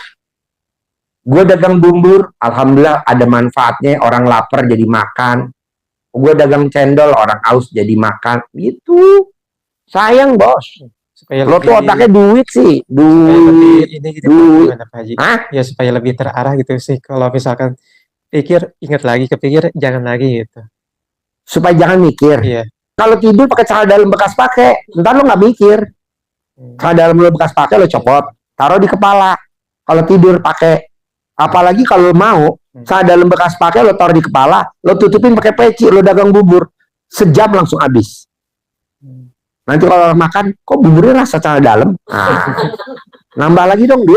Gue dagang bubur, alhamdulillah ada manfaatnya. Orang lapar jadi makan. Gue dagang cendol, orang aus jadi makan. Gitu. Sayang bos. Supaya Lo lebih tuh otaknya duit sih. supaya lebih Duit. ini gitu duit. gimana Pak Haji? Hah? Ya supaya lebih terarah gitu sih. Kalau misalkan pikir ingat lagi, kepikir jangan lagi gitu. Supaya jangan mikir. Iya. Kalau tidur pakai celana dalam bekas pakai, ntar lo nggak mikir. Celana dalam lo bekas pakai lo copot, taruh di kepala. Kalau tidur pakai, apalagi kalau mau, celana dalam bekas pakai lo taruh di kepala, lo tutupin pakai peci, lo dagang bubur, sejam langsung habis. Nanti kalau makan, kok buburnya rasa celana dalam? Nambah lagi dong 2.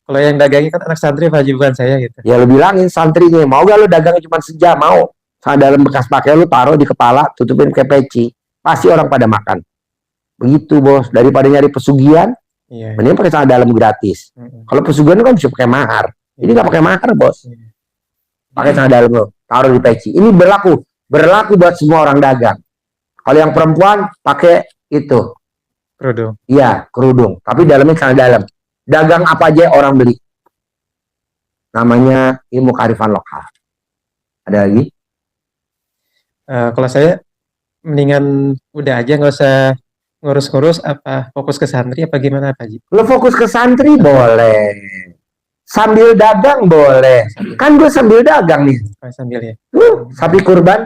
Kalau yang dagangnya kan anak santri Pak Haji, bukan saya gitu. Ya lo bilangin santrinya, mau gak lo dagangnya cuma sejam? Mau. Celana dalam bekas pakai lo taruh di kepala, tutupin pakai peci, pasti orang pada makan. Begitu bos, daripada nyari pesugihan, Iya. mending pakai celana dalam gratis. Kalau pesugihan kan bisa pakai mahar. Ini nggak pakai mahar bos. Pakai celana dalam lo, taruh di peci. Ini berlaku buat semua orang dagang. Kalau yang perempuan pakai itu, Kerudung. iya kerudung, tapi dalamnya celana dalam. Dagang apa aja orang beli. Namanya ilmu kearifan lokal. Ada lagi? Kalau saya mendingan udah aja nggak usah ngurus-ngurus, apa fokus ke santri apa gimana Pak Haji? Lo fokus ke santri boleh. Sambil dagang boleh. Kan gue sambil dagang nih. Sambil ya. Sapi kurban.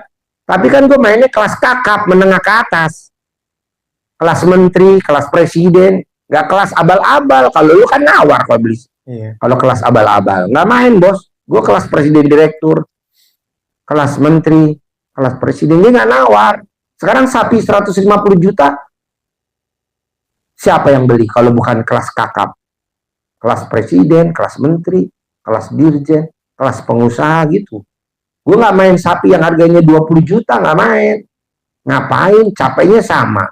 Tapi kan gue mainnya kelas kakap, menengah ke atas. Kelas menteri, kelas presiden. Gak kelas abal-abal. Kalau lu kan nawar kalau beli. Iya. Kalau kelas abal-abal. Gak main bos. Gue kelas presiden direktur. Kelas menteri. Kelas presiden. Dia gak nawar. Sekarang sapi 150 juta. Siapa yang beli kalau bukan kelas kakap? Kelas presiden, kelas menteri, kelas dirjen, kelas pengusaha gitu. Gue nggak main sapi yang harganya 20 juta, nggak main. Ngapain? Capeknya sama.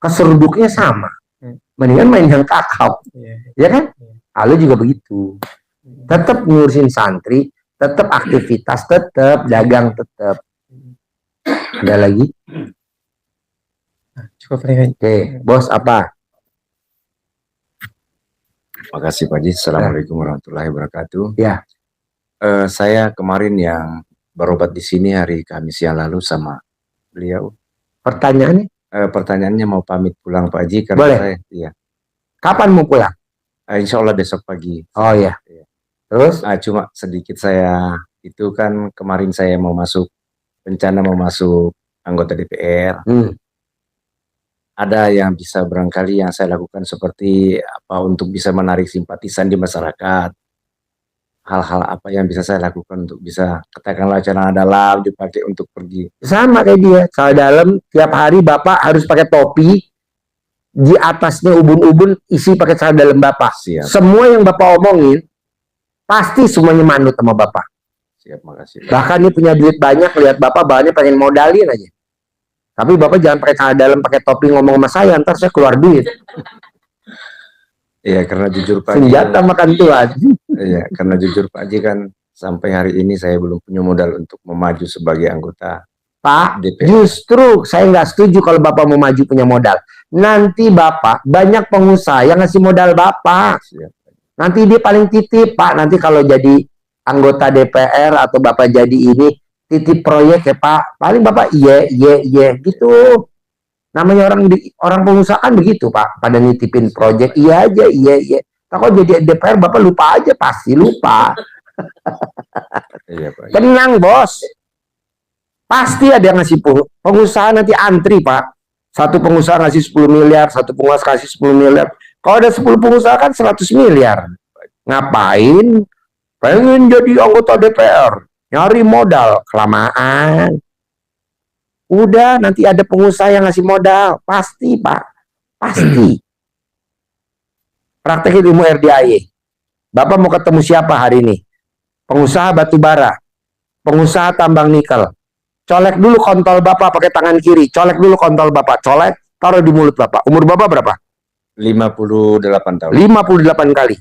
Keseruduknya sama. Mendingan main yang kakap. Ya kan? Lalu juga begitu. Tetap ngurusin santri, tetap aktivitas, tetap dagang, tetap. Ada lagi? Cukup nih. Oke, bos apa? Makasih Pak Haji. Assalamualaikum warahmatullahi wabarakatuh. Ya. Saya kemarin yang berobat di sini hari Kamis yang lalu sama beliau. Pertanyaannya? Pertanyaannya mau pamit pulang Pak Haji karena Boleh. saya, iya. Kapan mau pulang? Insya Allah besok pagi. Oh ya. Iya. Terus? Cuma sedikit saya itu kan kemarin saya mau masuk rencana mau masuk anggota DPR. Ada yang bisa barangkali yang saya lakukan seperti apa untuk bisa menarik simpatisan di masyarakat. Hal-hal apa yang bisa saya lakukan untuk bisa katakanlah celana dalam dipakai untuk pergi. Sama kayak dia, celana dalam tiap hari Bapak harus pakai topi, di atasnya ubun-ubun isi pakai celana dalam Bapak. Siap. Semua yang Bapak omongin pasti semuanya manut sama Bapak. Siap, makasih. Bahkan dia punya duit banyak, lihat Bapak bahannya pengen modalin aja. Tapi Bapak jangan pakai celana dalam, pakai topi ngomong sama saya, ntar saya keluar duit. Iya, karena jujur Pak Haji. Senjata makan Tuhan. Iya, karena jujur Pak Haji kan sampai hari ini saya belum punya modal untuk memaju sebagai anggota Pak, DPR. justru saya nggak setuju kalau Bapak mau maju punya modal. Nanti Bapak, banyak pengusaha yang ngasih modal Bapak. Siap. Nanti dia paling titip, Pak. Nanti kalau jadi anggota DPR atau Bapak jadi ini, titip proyek ya Pak. Paling Bapak iya gitu. Namanya orang pengusaha kan begitu Pak. Pada nitipin proyek iya aja, iya. Kalau jadi DPR Bapak lupa aja, pasti lupa. Iya Pak Haji. Tenang bos. Pasti ada yang ngasih pengusaha nanti antri Pak. Satu pengusaha ngasih 10 miliar, satu pengusaha kasih 10 miliar. Kalau ada 10 pengusaha kan 100 miliar. Ngapain? Pengen jadi anggota DPR. Nyari modal. Kelamaan. Udah nanti ada pengusaha yang ngasih modal. Pasti Pak. Pasti. Praktekin ilmu RDIY. Bapak mau ketemu siapa hari ini? Pengusaha batu bara. Pengusaha tambang nikel. Colek dulu kontol Bapak pakai tangan kiri. Colek dulu kontol Bapak. Colek, taruh di mulut Bapak. Umur Bapak berapa? 58 tahun. 58 kali.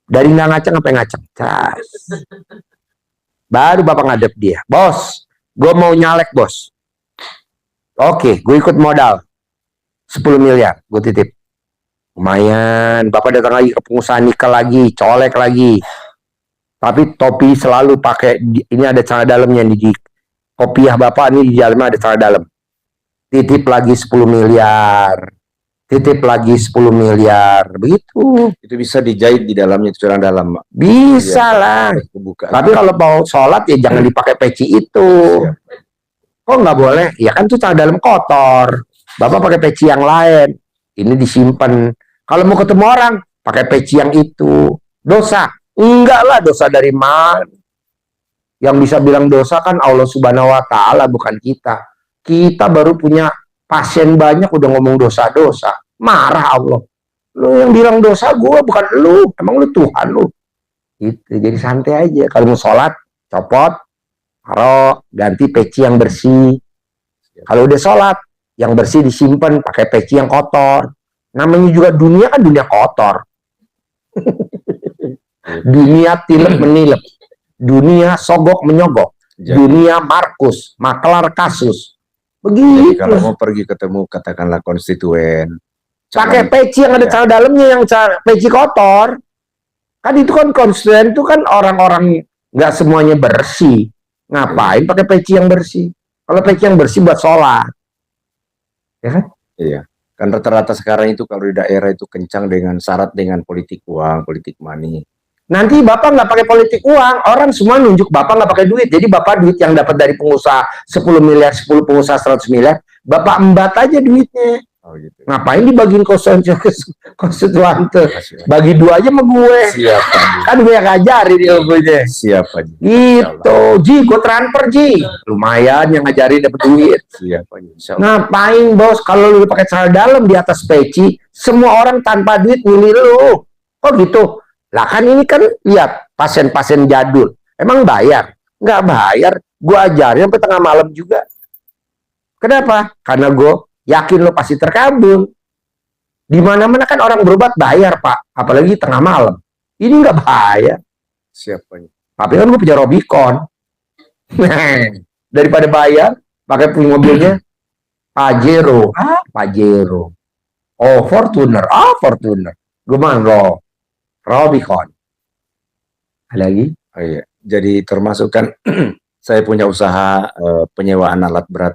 Dari nggak ngaceng sampai ngaceng. Cas. Baru Bapak ngadep dia. Bos, gue mau nyalek bos. Oke, gue ikut modal. 10 miliar, gue titip. Lumayan. Bapak datang lagi ke pengusaha nikel lagi. Colek lagi. Tapi topi selalu pakai. Ini ada celana dalamnya di kopiah Bapak nih, di dalamnya ada celana dalam. Titip lagi 10 miliar. Titip lagi 10 miliar. Begitu. Itu bisa dijahit di dalamnya itu celana dalam. Bisa Iya, lah. kebuka. Tapi kalau mau sholat ya jangan dipakai peci itu. Kok nggak boleh? Ya kan tuh celana dalam kotor. Bapak pakai peci yang lain. Ini disimpan. Kalau mau ketemu orang, pakai peci yang itu. Dosa? Enggak lah, dosa dari mana? Yang bisa bilang dosa kan Allah Subhanahu wa Ta'ala, bukan kita. Kita baru punya pasien banyak udah ngomong dosa-dosa. Marah Allah. Lu yang bilang dosa gue, bukan lu. Emang lu Tuhan lu. Gitu. Jadi santai aja. Kalau mau sholat, copot, taruh, ganti peci yang bersih. Kalau udah sholat, yang bersih disimpan, pakai peci yang kotor. Namanya juga dunia kan dunia kotor. Dunia tilep menilep. Dunia sogok menyogok. Dunia Markus, maklar kasus. Begitu. Jadi kalau mau pergi ketemu katakanlah konstituen, pakai peci yang ada celana dalamnya, yang peci kotor. Kan itu kan konstituen itu kan orang-orang nggak semuanya bersih. Ngapain pakai peci yang bersih? Kalau peci yang bersih buat sholat. Ya kan? iya. Kan rata-rata sekarang itu kalau di daerah itu kencang dengan syarat dengan politik uang, politik money. Nanti Bapak nggak pakai politik uang, orang semua nunjuk Bapak nggak pakai duit. Jadi Bapak duit yang dapat dari pengusaha 10 miliar, 10 pengusaha 100 miliar, Bapak embat aja duitnya. Oh gitu. Ngapain dibagiin konstituante? Bagi dua aja sama gue. Siap Haji. Kan gue yang ngajarin ilmunya. Siap Haji. Gitu, Ji, gue transfer Ji. Lumayan yang ngajarin dapat duit. Siap Haji. Insya Allah. Ngapain bos, kalau lu pakai celana dalam di atas peci, semua orang tanpa duit milih lu. Oh gitu. Lah kan ini kan lihat pasien-pasien jadul. Emang bayar? Nggak bayar. Gue ajarin sampai tengah malam juga. Kenapa? Karena gue yakin lo pasti terkabul. Di mana-mana kan orang berobat bayar Pak. Apalagi tengah malam. Ini nggak bayar. Siap Haji. Tapi kan gue punya Robicon. Daripada bayar, pakai mobilnya Pajero. Pajero. Oh, Fortuner. Fortuner. Gimana, Robicon. Ada lagi? Oh iya. Jadi termasuk kan saya punya usaha penyewaan alat berat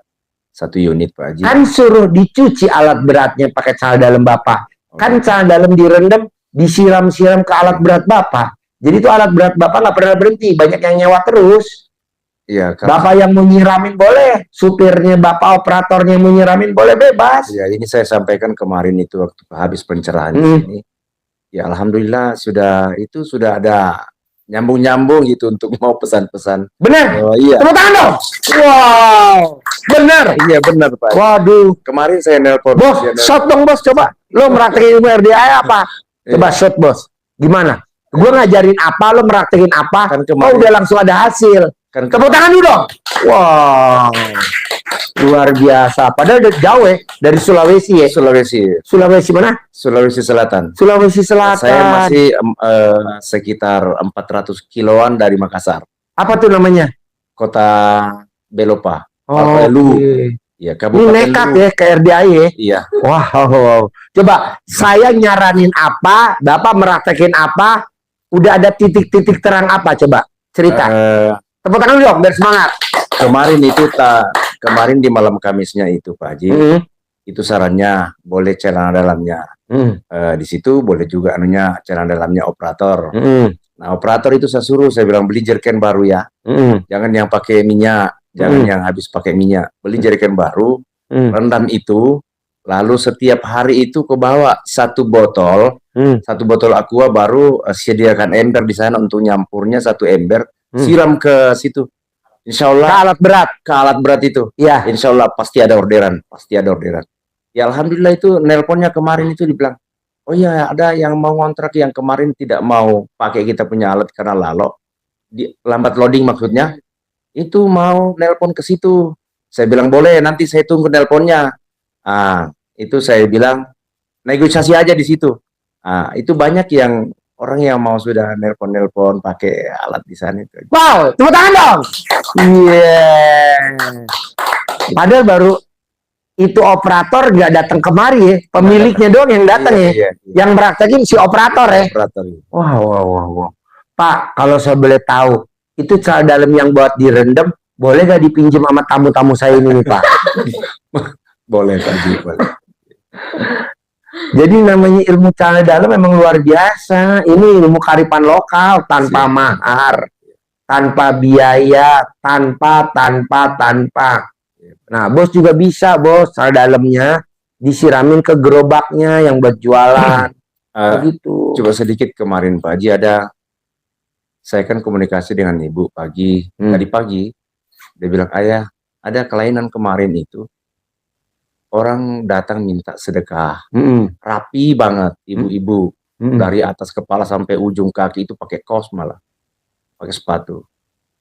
1 unit Pak Haji. Kan suruh dicuci alat beratnya pakai celana dalam Bapak. Kan celana dalam direndam, disiram-siram ke alat berat Bapak. Jadi itu alat berat Bapak nggak pernah berhenti. Banyak yang nyewa terus. Iya, Bapak yang mau nyiramin boleh. Supirnya Bapak, operatornya yang mau nyiramin boleh, bebas. Ya, ini saya sampaikan kemarin itu waktu habis pencerahan di sini. Ya, alhamdulillah sudah ada nyambung-nyambung gitu untuk mau pesan-pesan. Bener? Oh iya. Tepuk tangan dong. Wow. Bener. Iya benar Pak. Waduh. Kemarin saya nelpon. Bos, shot dong bos, coba. Lo meraktekin ilmu RDI apa? Coba shot bos. Gimana? Gue ngajarin apa, lo meraktekin apa? Kan kemarin- Oh udah langsung ada hasil. Kan Tepuk tangan dulu dong. Wow. Luar biasa. Padahal udah jauh ya. Dari Sulawesi ya. Sulawesi mana? Sulawesi Selatan. Sulawesi Selatan. Saya masih sekitar 400 kiloan dari Makassar. Apa tuh namanya? Kota Belopa. Oh, Lu. oke. Ya, Ini Kabupaten nekat Lu. ya ke RDI ya. Iya. Wow. Coba saya nyaranin apa, Bapak meraktekin apa, udah ada titik-titik terang apa, coba cerita. Tepuk tangan dulu dong, biar semangat. Kemarin di malam Kamisnya itu Pak Haji, itu sarannya boleh celana dalamnya. Di situ boleh juga anunya celana dalamnya operator. Nah, operator itu saya suruh, saya bilang beli jerken baru ya. Jangan yang pakai minyak, jangan yang habis pakai minyak. Beli jerken baru, rendam itu, lalu setiap hari itu kau bawa 1 botol, 1 botol aqua, baru sediakan ember di sana untuk nyampurnya 1 ember, siram ke situ. Insya Allah ke alat berat itu. Ya. Insya Allah pasti ada orderan, Ya alhamdulillah itu nelponnya kemarin itu dibilang, oh iya ada yang mau ngontrak yang kemarin tidak mau pakai kita punya alat karena lambat loading maksudnya, itu mau nelpon ke situ. Saya bilang boleh, nanti saya tunggu nelponnya. Itu saya bilang negosiasi aja di situ. Itu banyak yang orang yang mau sudah nelpon pakai alat di sana itu. Wow, tepuk tangan dong. Iya. Padahal baru itu operator nggak datang kemari ya, pemiliknya doang yang datang ya. Iya. Yang praktekin si operator ya. Operator. Wow. Pak, kalau saya boleh tahu, itu celana dalam yang buat direndam, boleh gak dipinjam sama tamu-tamu saya ini nih Pak? Boleh Pak Haji, boleh. Jadi namanya ilmu celana dalam memang luar biasa. Ini ilmu kearifan lokal, tanpa mahar, tanpa biaya, tanpa. Nah, bos juga bisa, bos, celana dalamnya disiramin ke gerobaknya yang buat jualan. Begitu. Coba sedikit kemarin Pak Haji saya kan komunikasi dengan ibu pagi, tadi pagi, dia bilang, ayah, ada kelainan kemarin itu, orang datang minta sedekah, rapi banget, ibu-ibu, dari atas kepala sampai ujung kaki itu pakai kaos malah, pakai sepatu.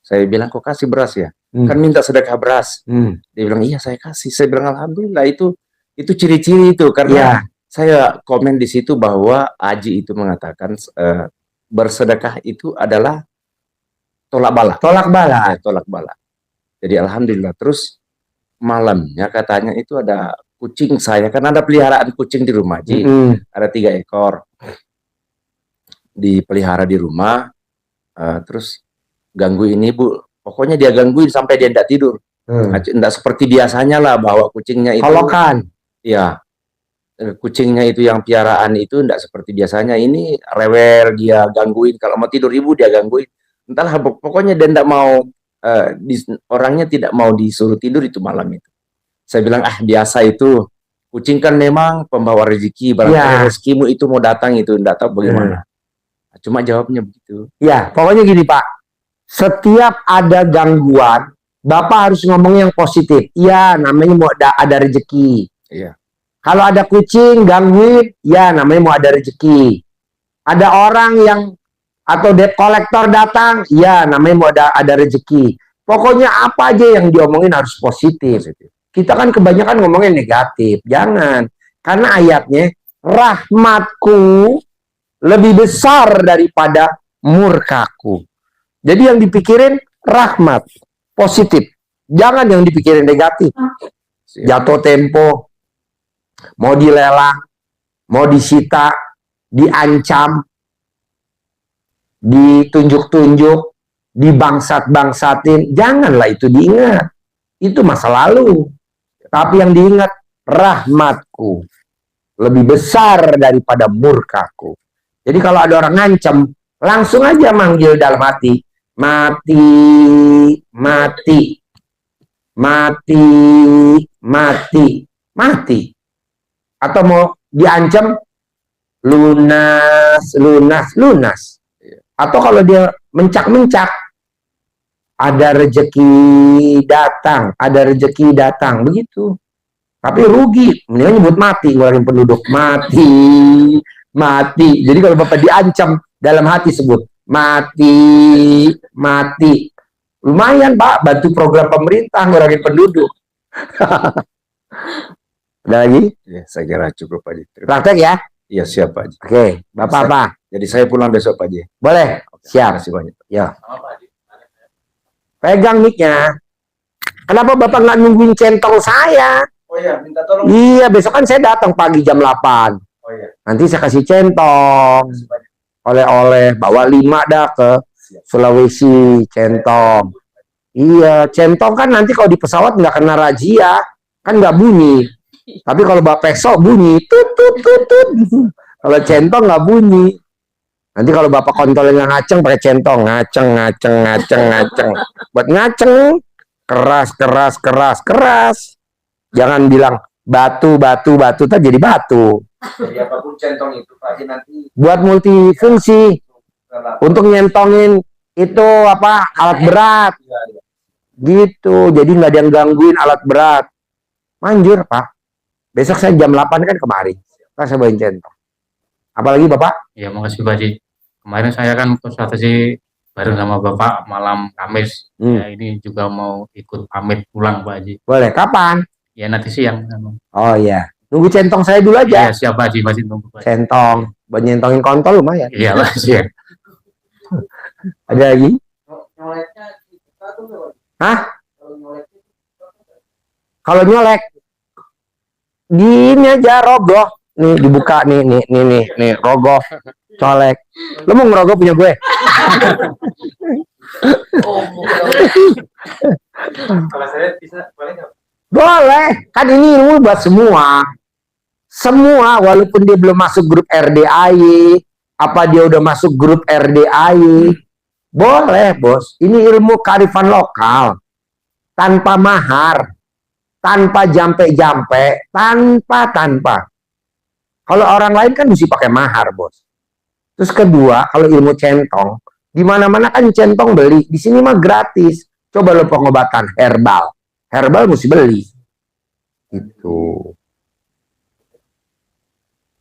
Saya bilang, kok kasih beras ya? Kan minta sedekah beras. Dia bilang, iya saya kasih. Saya bilang, alhamdulillah itu ciri-ciri itu, karena saya komen di situ bahwa Aji itu mengatakan bersedekah itu adalah tolak bala. Jadi alhamdulillah. Terus malamnya katanya itu ada kucing saya, kan ada peliharaan kucing di rumah Ji. Ada 3 ekor dipelihara di rumah. Terus gangguin ibu, pokoknya dia gangguin sampai dia tidak tidur. Tidak seperti biasanya lah, bahwa kucingnya itu Kolokan. ya, kucingnya itu yang piaraan itu tidak seperti biasanya. Ini rewel, dia gangguin, kalau mau tidur ibu dia gangguin, entahlah, pokoknya dia tidak mau, orangnya tidak mau disuruh tidur itu malam itu. Saya bilang, biasa itu, kucing kan memang pembawa rezeki, barangkali rezekimu itu mau datang itu, tidak tahu bagaimana. Cuma jawabnya begitu. Ya, pokoknya gini Pak, setiap ada gangguan, Bapak harus ngomong yang positif. Iya, namanya mau ada rezeki. Iya. Kalau ada kucing gangguin, ya namanya mau ada rezeki. Ada orang yang atau debt collector datang, ya namanya mau ada rezeki. Pokoknya apa aja yang diomongin harus positif. Kita kan kebanyakan ngomongin negatif. Jangan. Karena ayatnya, rahmatku lebih besar daripada murkaku. Jadi yang dipikirin rahmat, positif. Jangan yang dipikirin negatif. Jatuh tempo, mau dilelang, mau disita, diancam, ditunjuk-tunjuk, dibangsat-bangsatin. Janganlah itu diingat. Itu masa lalu. Tapi yang diingat, rahmatku lebih besar daripada murkaku. Jadi kalau ada orang ngancam, langsung aja manggil dalam hati, mati, mati, mati, mati, mati. Atau mau diancam, lunas, lunas, lunas. Atau kalau dia mencak-mencak, ada rezeki datang, ada rezeki datang, begitu. Tapi rugi, mendingan nyebut mati, ngurangin penduduk, mati, mati. Jadi kalau Bapak diancam, dalam hati sebut, mati, mati. Lumayan Pak, bantu program pemerintah, ngurangin penduduk. Ada lagi? Ya, saya kira cukup Pak Haji. Praktek ya? Iya, siap Pak Haji. Oke, Bapak apa? Jadi saya pulang besok Pak Haji. Boleh? Siap. Terima kasih banyak. Ya. Pegang mic-nya. Kenapa Bapak nggak nungguin centong saya? Oh iya, minta tolong. Iya, besok kan saya datang pagi jam 8. Oh iya. Nanti saya kasih centong. Oleh-oleh, bawa 5 dah ke Sulawesi, centong. Iya, centong kan nanti kalau di pesawat nggak kena razia, kan nggak bunyi. Tapi kalau bawa peso bunyi, tut tut tut tut. Kalau centong nggak bunyi. Nanti kalau Bapak kontolnya ngaceng pakai centong, ngaceng, ngaceng, ngaceng, ngaceng. Buat ngaceng, keras, keras, keras, keras. Jangan bilang batu, batu, batu, tak jadi batu. Jadi apapun centong itu Pak Haji nanti Buat multifungsi, untuk nyentongin itu apa alat berat, gitu. Jadi nggak ada yang gangguin alat berat. Manjur Pak. Besok saya jam 8 kan kemarin. Kan saya bawain centong. Apalagi Bapak? Ya, makasih Pak Haji. Kemarin saya kan konsultasi bareng sama Bapak malam Kamis. Ya, ini juga mau ikut pamit pulang Pak Haji. Boleh. Kapan? Ya, nanti siang. Oh iya. Nunggu centong saya dulu aja. Ya, siap Pak Haji, masih nunggu Pak Haji. Centong. Buat nyentongin kontol lumayan. Iya Pak Haji. Ada lagi? Hah? Kalau nyolek, gini aja rogoh. Nih dibuka nih, nih rogoh, colek. Lo mau ngerogoh punya gue? Kalau saya bisa, boleh nggak? Boleh, kan ini ilmu buat semua. Semua, walaupun dia belum masuk grup RDAI, apa dia udah masuk grup RDAI, boleh bos. Ini ilmu kearifan lokal, tanpa mahar, tanpa jampe-jampe, tanpa. Kalau orang lain kan mesti pakai mahar bos. Terus kedua, kalau ilmu centong, di mana-mana kan centong beli, di sini mah gratis. Coba lo pengobatan herbal. Herbal mesti beli. Itu.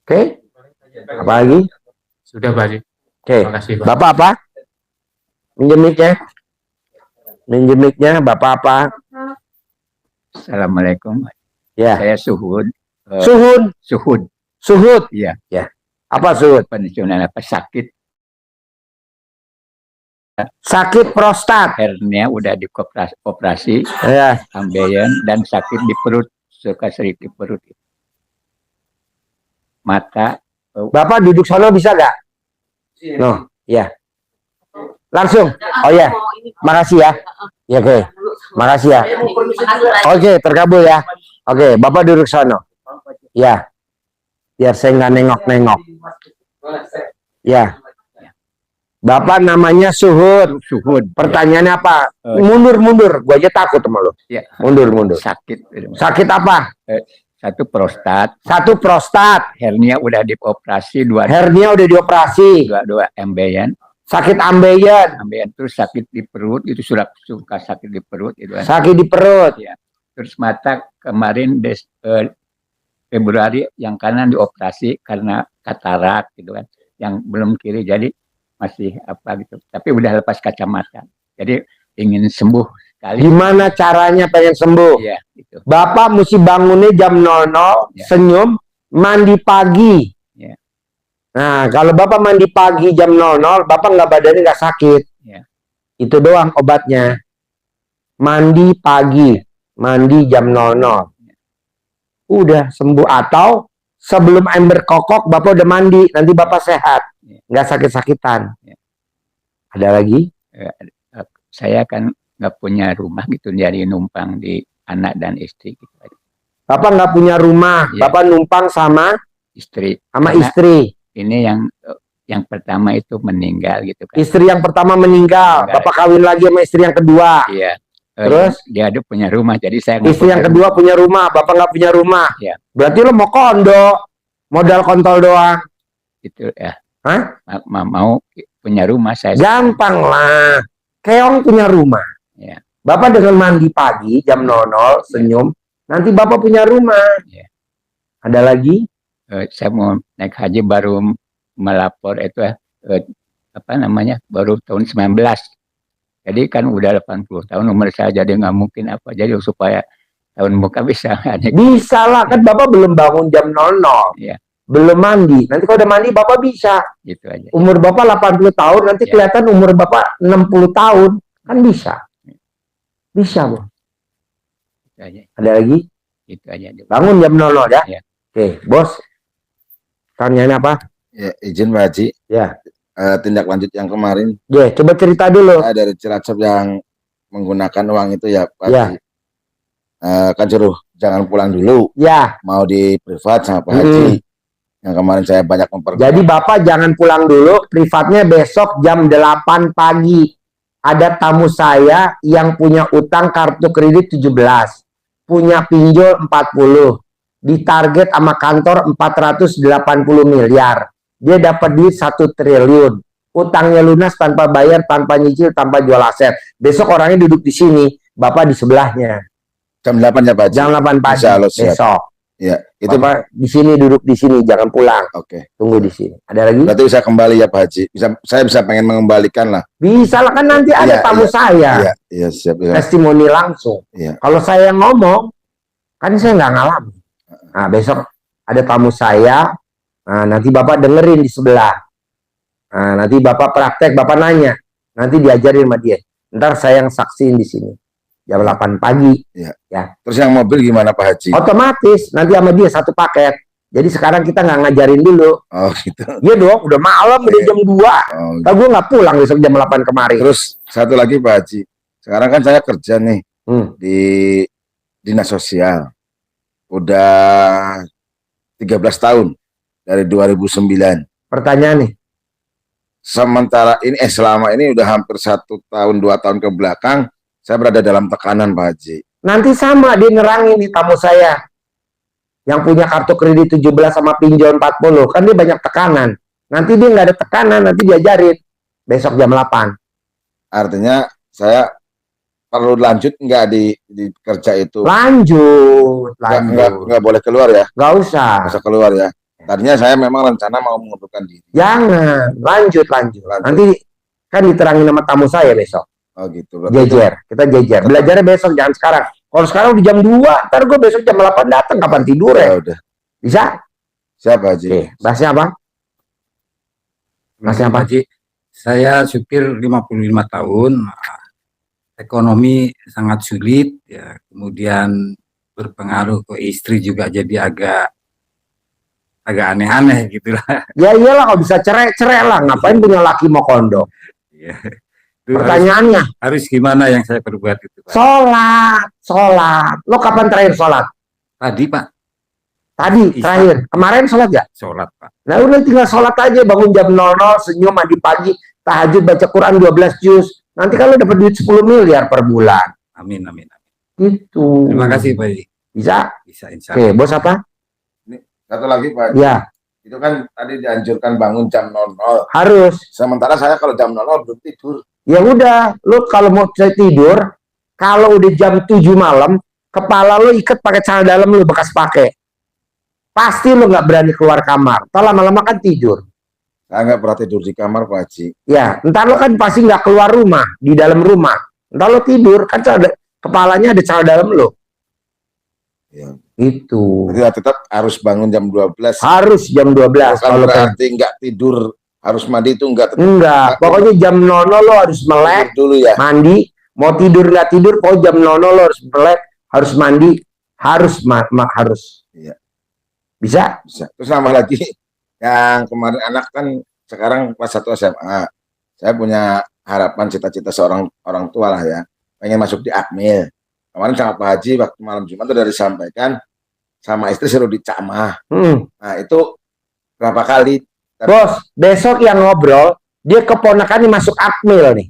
Oke? Apa lagi? Sudah Pak Haji. Oke. Terima kasih Pak. Bapak apa? Minjem mic-nya. Minjem mic-nya, Bapak apa? Assalamualaikum. Ya. Saya Suhud. Suhud. Suhud. Suhud. Iya. Ya. Apa suhud? Pensiunan apa sakit Sakit prostat. hernia udah dioperasi, Ya. ambeien dan sakit di perut, suka sering di perut. Mata Bapak duduk sono bisa gak? No, ya. Langsung. Oh ya. Makasih ya. Ya oke. Makasih ya. Oke, terkabul ya. Oke, Bapak duduk sono. Ya. Biar saya nggak nengok-nengok. Ya. Bapak namanya Suhud. Suhud. Pertanyaannya apa? Mundur. Gua aja takut sama lo. Ya. Mundur. Sakit. Sakit apa? Satu prostat. Satu prostat. Hernia udah dioperasi, Hernia udah dioperasi. dua ambeien. Sakit ambeien. Ambeien terus sakit di perut, itu suka sakit di perut itu kan. Sakit di perut. Ya. Terus mata kemarin Februari yang kanan dioperasi karena katarak gitu kan, yang belum kiri jadi masih apa gitu, tapi udah lepas kacamata, jadi ingin sembuh sekali. Gimana caranya pengen sembuh? Ya, gitu. Bapak mesti bangunnya jam 00, Ya. senyum, mandi pagi. Ya. Nah, kalau Bapak mandi pagi jam 00, Bapak nggak badannya nggak sakit. Ya. Itu doang obatnya. mandi pagi, mandi jam 00. Udah sembuh. Atau sebelum ember kokok Bapak udah mandi, nanti Bapak sehat, nggak sakit-sakitan. Ada lagi? Saya kan nggak punya rumah gitu, jadi numpang di anak dan istri gitu. Bapak nggak punya rumah, Bapak numpang sama Istri. sama Karena istri. ini yang pertama itu meninggal gitu kan. Istri yang pertama meninggal, Bapak kawin lagi sama istri yang kedua. Iya. Terus dia ada punya rumah, jadi saya nggak istri yang punya kedua rumah. punya rumah, Bapak nggak punya rumah. Iya. Berarti lo mau kondo, modal kontol doang. Itu ya. Hah? Mau punya rumah saya. Gampang lah. Keong punya rumah. Ya. Bapak dengan mandi pagi jam 00 senyum, nanti Bapak punya rumah. Ya. Ada lagi? Saya mau naik haji baru melapor itu apa namanya, baru tahun 19. Jadi kan udah 80 tahun umur saya, jadi nggak mungkin apa. Jadi supaya tahun muka bisa. Bisa lah, kan Bapak belum bangun jam 00. Ya. Belum mandi. Nanti kalau udah mandi Bapak bisa. Gitu aja. Umur Bapak 80 tahun, nanti kelihatan umur Bapak 60 tahun. Kan bisa. Bisa, Bu. Gitu aja. Ada lagi? Gitu aja. Bangun jam 00 ya. Ya. Oke, Bos. Tanyanya apa? Ya, izin Pak Haji. Ya. Tindak lanjut yang kemarin. Ya, coba cerita dulu. Dari Cilacap yang menggunakan uang itu ya Pak Ya. Haji. Kan suruh jangan pulang dulu. Ya. Mau di privat sama Pak Haji. Yang kemarin saya banyak mempergunakan. Jadi Bapak jangan pulang dulu, privatnya besok jam 8 pagi. Ada tamu saya yang punya utang kartu kredit 17. Punya pinjol 40. Ditarget sama kantor 480 miliar. Dia dapat duit 1 triliun. Utangnya lunas tanpa bayar, tanpa nyicil, tanpa jual aset. Besok orangnya duduk di sini, Bapak di sebelahnya. Jam 8 ya Pak Haji? Jam 8 pagi besok. Ya, itu Bapak di sini, duduk di sini, jangan pulang. Oke. Tunggu di sini. Ada lagi? Berarti bisa kembali ya Pak Haji. Saya bisa pengen mengembalikan lah. Bisa lah, kan nanti ada tamu saya. Iya, siap ya. Testimoni langsung. Iya. Kalau saya yang ngomong, kan saya nggak ngalamin. Nah, besok ada tamu saya. Nah, nanti Bapak dengerin di sebelah. Nah, nanti Bapak praktek, Bapak nanya. Nanti diajarin sama dia. Ntar saya yang saksiin di sini. Jam 8 pagi. Iya. Ya. Terus yang mobil gimana Pak Haji? Otomatis nanti sama dia satu paket. Jadi sekarang kita nggak ngajarin dulu. Oh gitu. Iya dong, udah malam, udah jam 2. Oh, Tapi gue nggak pulang besok jam 8 kemarin. Terus satu lagi Pak Haji. Sekarang kan saya kerja nih di dinas sosial. Udah 13 tahun dari 2009. Pertanyaan nih. Sementara ini selama ini udah hampir 1 tahun 2 tahun ke belakang saya berada dalam tekanan Pak Haji. Nanti sama dia ngerangin nih tamu saya. Yang punya kartu kredit 17 sama pinjol 40. Kan dia banyak tekanan. Nanti dia nggak ada tekanan, nanti diajarin. Besok jam 8. Artinya saya perlu lanjut nggak di kerja itu? Lanjut. Nggak boleh keluar ya? Nggak usah. Nggak usah keluar ya? Tadinya saya memang rencana mau mengundurkan diri. Jangan. Lanjut. Nanti kan diterangin sama tamu saya besok. Oh gitu. Jejer. Kita jejer. Belajarnya besok, jangan sekarang. Kalau sekarang di jam 2, ntar gue besok jam 8 datang. Kapan tidur ya? Udah. Bisa? Siapa Haji? Oke. Bahasnya apa? Mas Haji, saya supir 55 tahun, ekonomi sangat sulit, ya. Kemudian berpengaruh ke istri juga, jadi agak aneh-aneh gitulah. Ya iyalah, kalau bisa cerai lah. Ngapain punya laki mau kondo? Ya. Pertanyaannya, harus gimana yang saya perbuat itu, Pak? Sholat. Lo kapan terakhir sholat? Tadi, Pak. Tadi terakhir. Kemarin sholat gak? Sholat, Pak. Nah udah tinggal sholat aja, bangun jam 00, senyum, mandi pagi, tahajud, baca Quran 12 juz. Nanti kalau dapat duit 10 miliar per bulan. Amin. Gitu. Terima kasih, Pak. Bisa? Bisa, insya Oke, Allah. bos apa? Satu lagi Pak. Ya. Itu kan tadi dianjurkan bangun jam 00. Harus. Sementara saya kalau jam 00 belum tidur. Ya udah, lo kalau mau tidur, kalau udah jam 7 malam, kepala lo ikat pakai celana dalam lo bekas pakai. Pasti lo nggak berani keluar kamar. Kalau lama-lama kan tidur. Saya nggak pernah tidur di kamar Pak Haji. Ya, entar lo kan pasti nggak keluar rumah, di dalam rumah. Entar lo tidur, kan kepalanya ada celana dalam lo. Ya. Itu. Jadi tetap harus bangun jam 12. Harus jam 12. Kalau berarti nggak tidur, harus mandi itu enggak. Enggak, pokoknya jam 00 lo harus melek, dulu ya. mandi, Mau tidur nggak tidur, pokoknya jam 00 lo harus melek, harus mandi, harus harus. Iya. Bisa? Bisa. Terus nambah lagi, yang kemarin anak kan sekarang kelas 1 SMA. Saya punya harapan cita-cita seorang orang tua lah ya, pengen masuk di Akmil. Kemarin sama Pak Haji waktu malam Jumat udah disampaikan sama istri suruh dicamah. Nah itu berapa kali? Bos, besok yang ngobrol, dia keponakan nih masuk Akmil nih.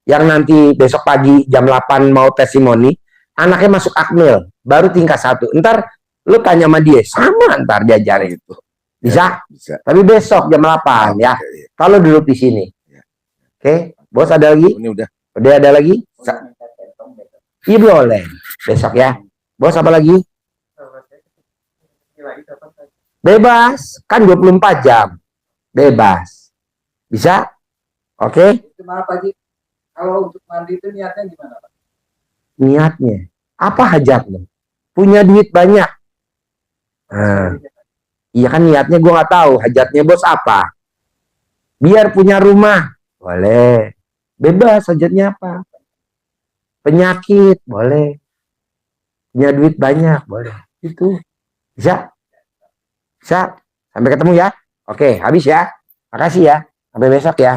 Yang nanti besok pagi jam 8 mau testimoni, anaknya masuk Akmil, baru tingkat 1. Ntar lu tanya sama dia, sama ntar diajarin itu. Bisa? Bisa. Tapi besok jam 8 ya. Kalau duduk di sini. Oke, bos ada lagi? Ini udah. Udah ada lagi? Iya boleh. Besok ya. Bos apa lagi? Bebas. Kan 24 jam. Bebas. Bisa? Oke? Maaf Pak Haji, kalau untuk mandi itu niatnya gimana Pak? Niatnya. Apa hajatnya? Punya duit banyak. Nah, iya kan niatnya gue nggak tahu. Hajatnya bos apa? Biar punya rumah. Boleh. Bebas hajatnya apa? Penyakit. Boleh. Punya duit banyak. Boleh. Itu. Bisa? Bisa? Sampai ketemu ya. Oke, habis ya. Makasih ya. Sampai besok ya.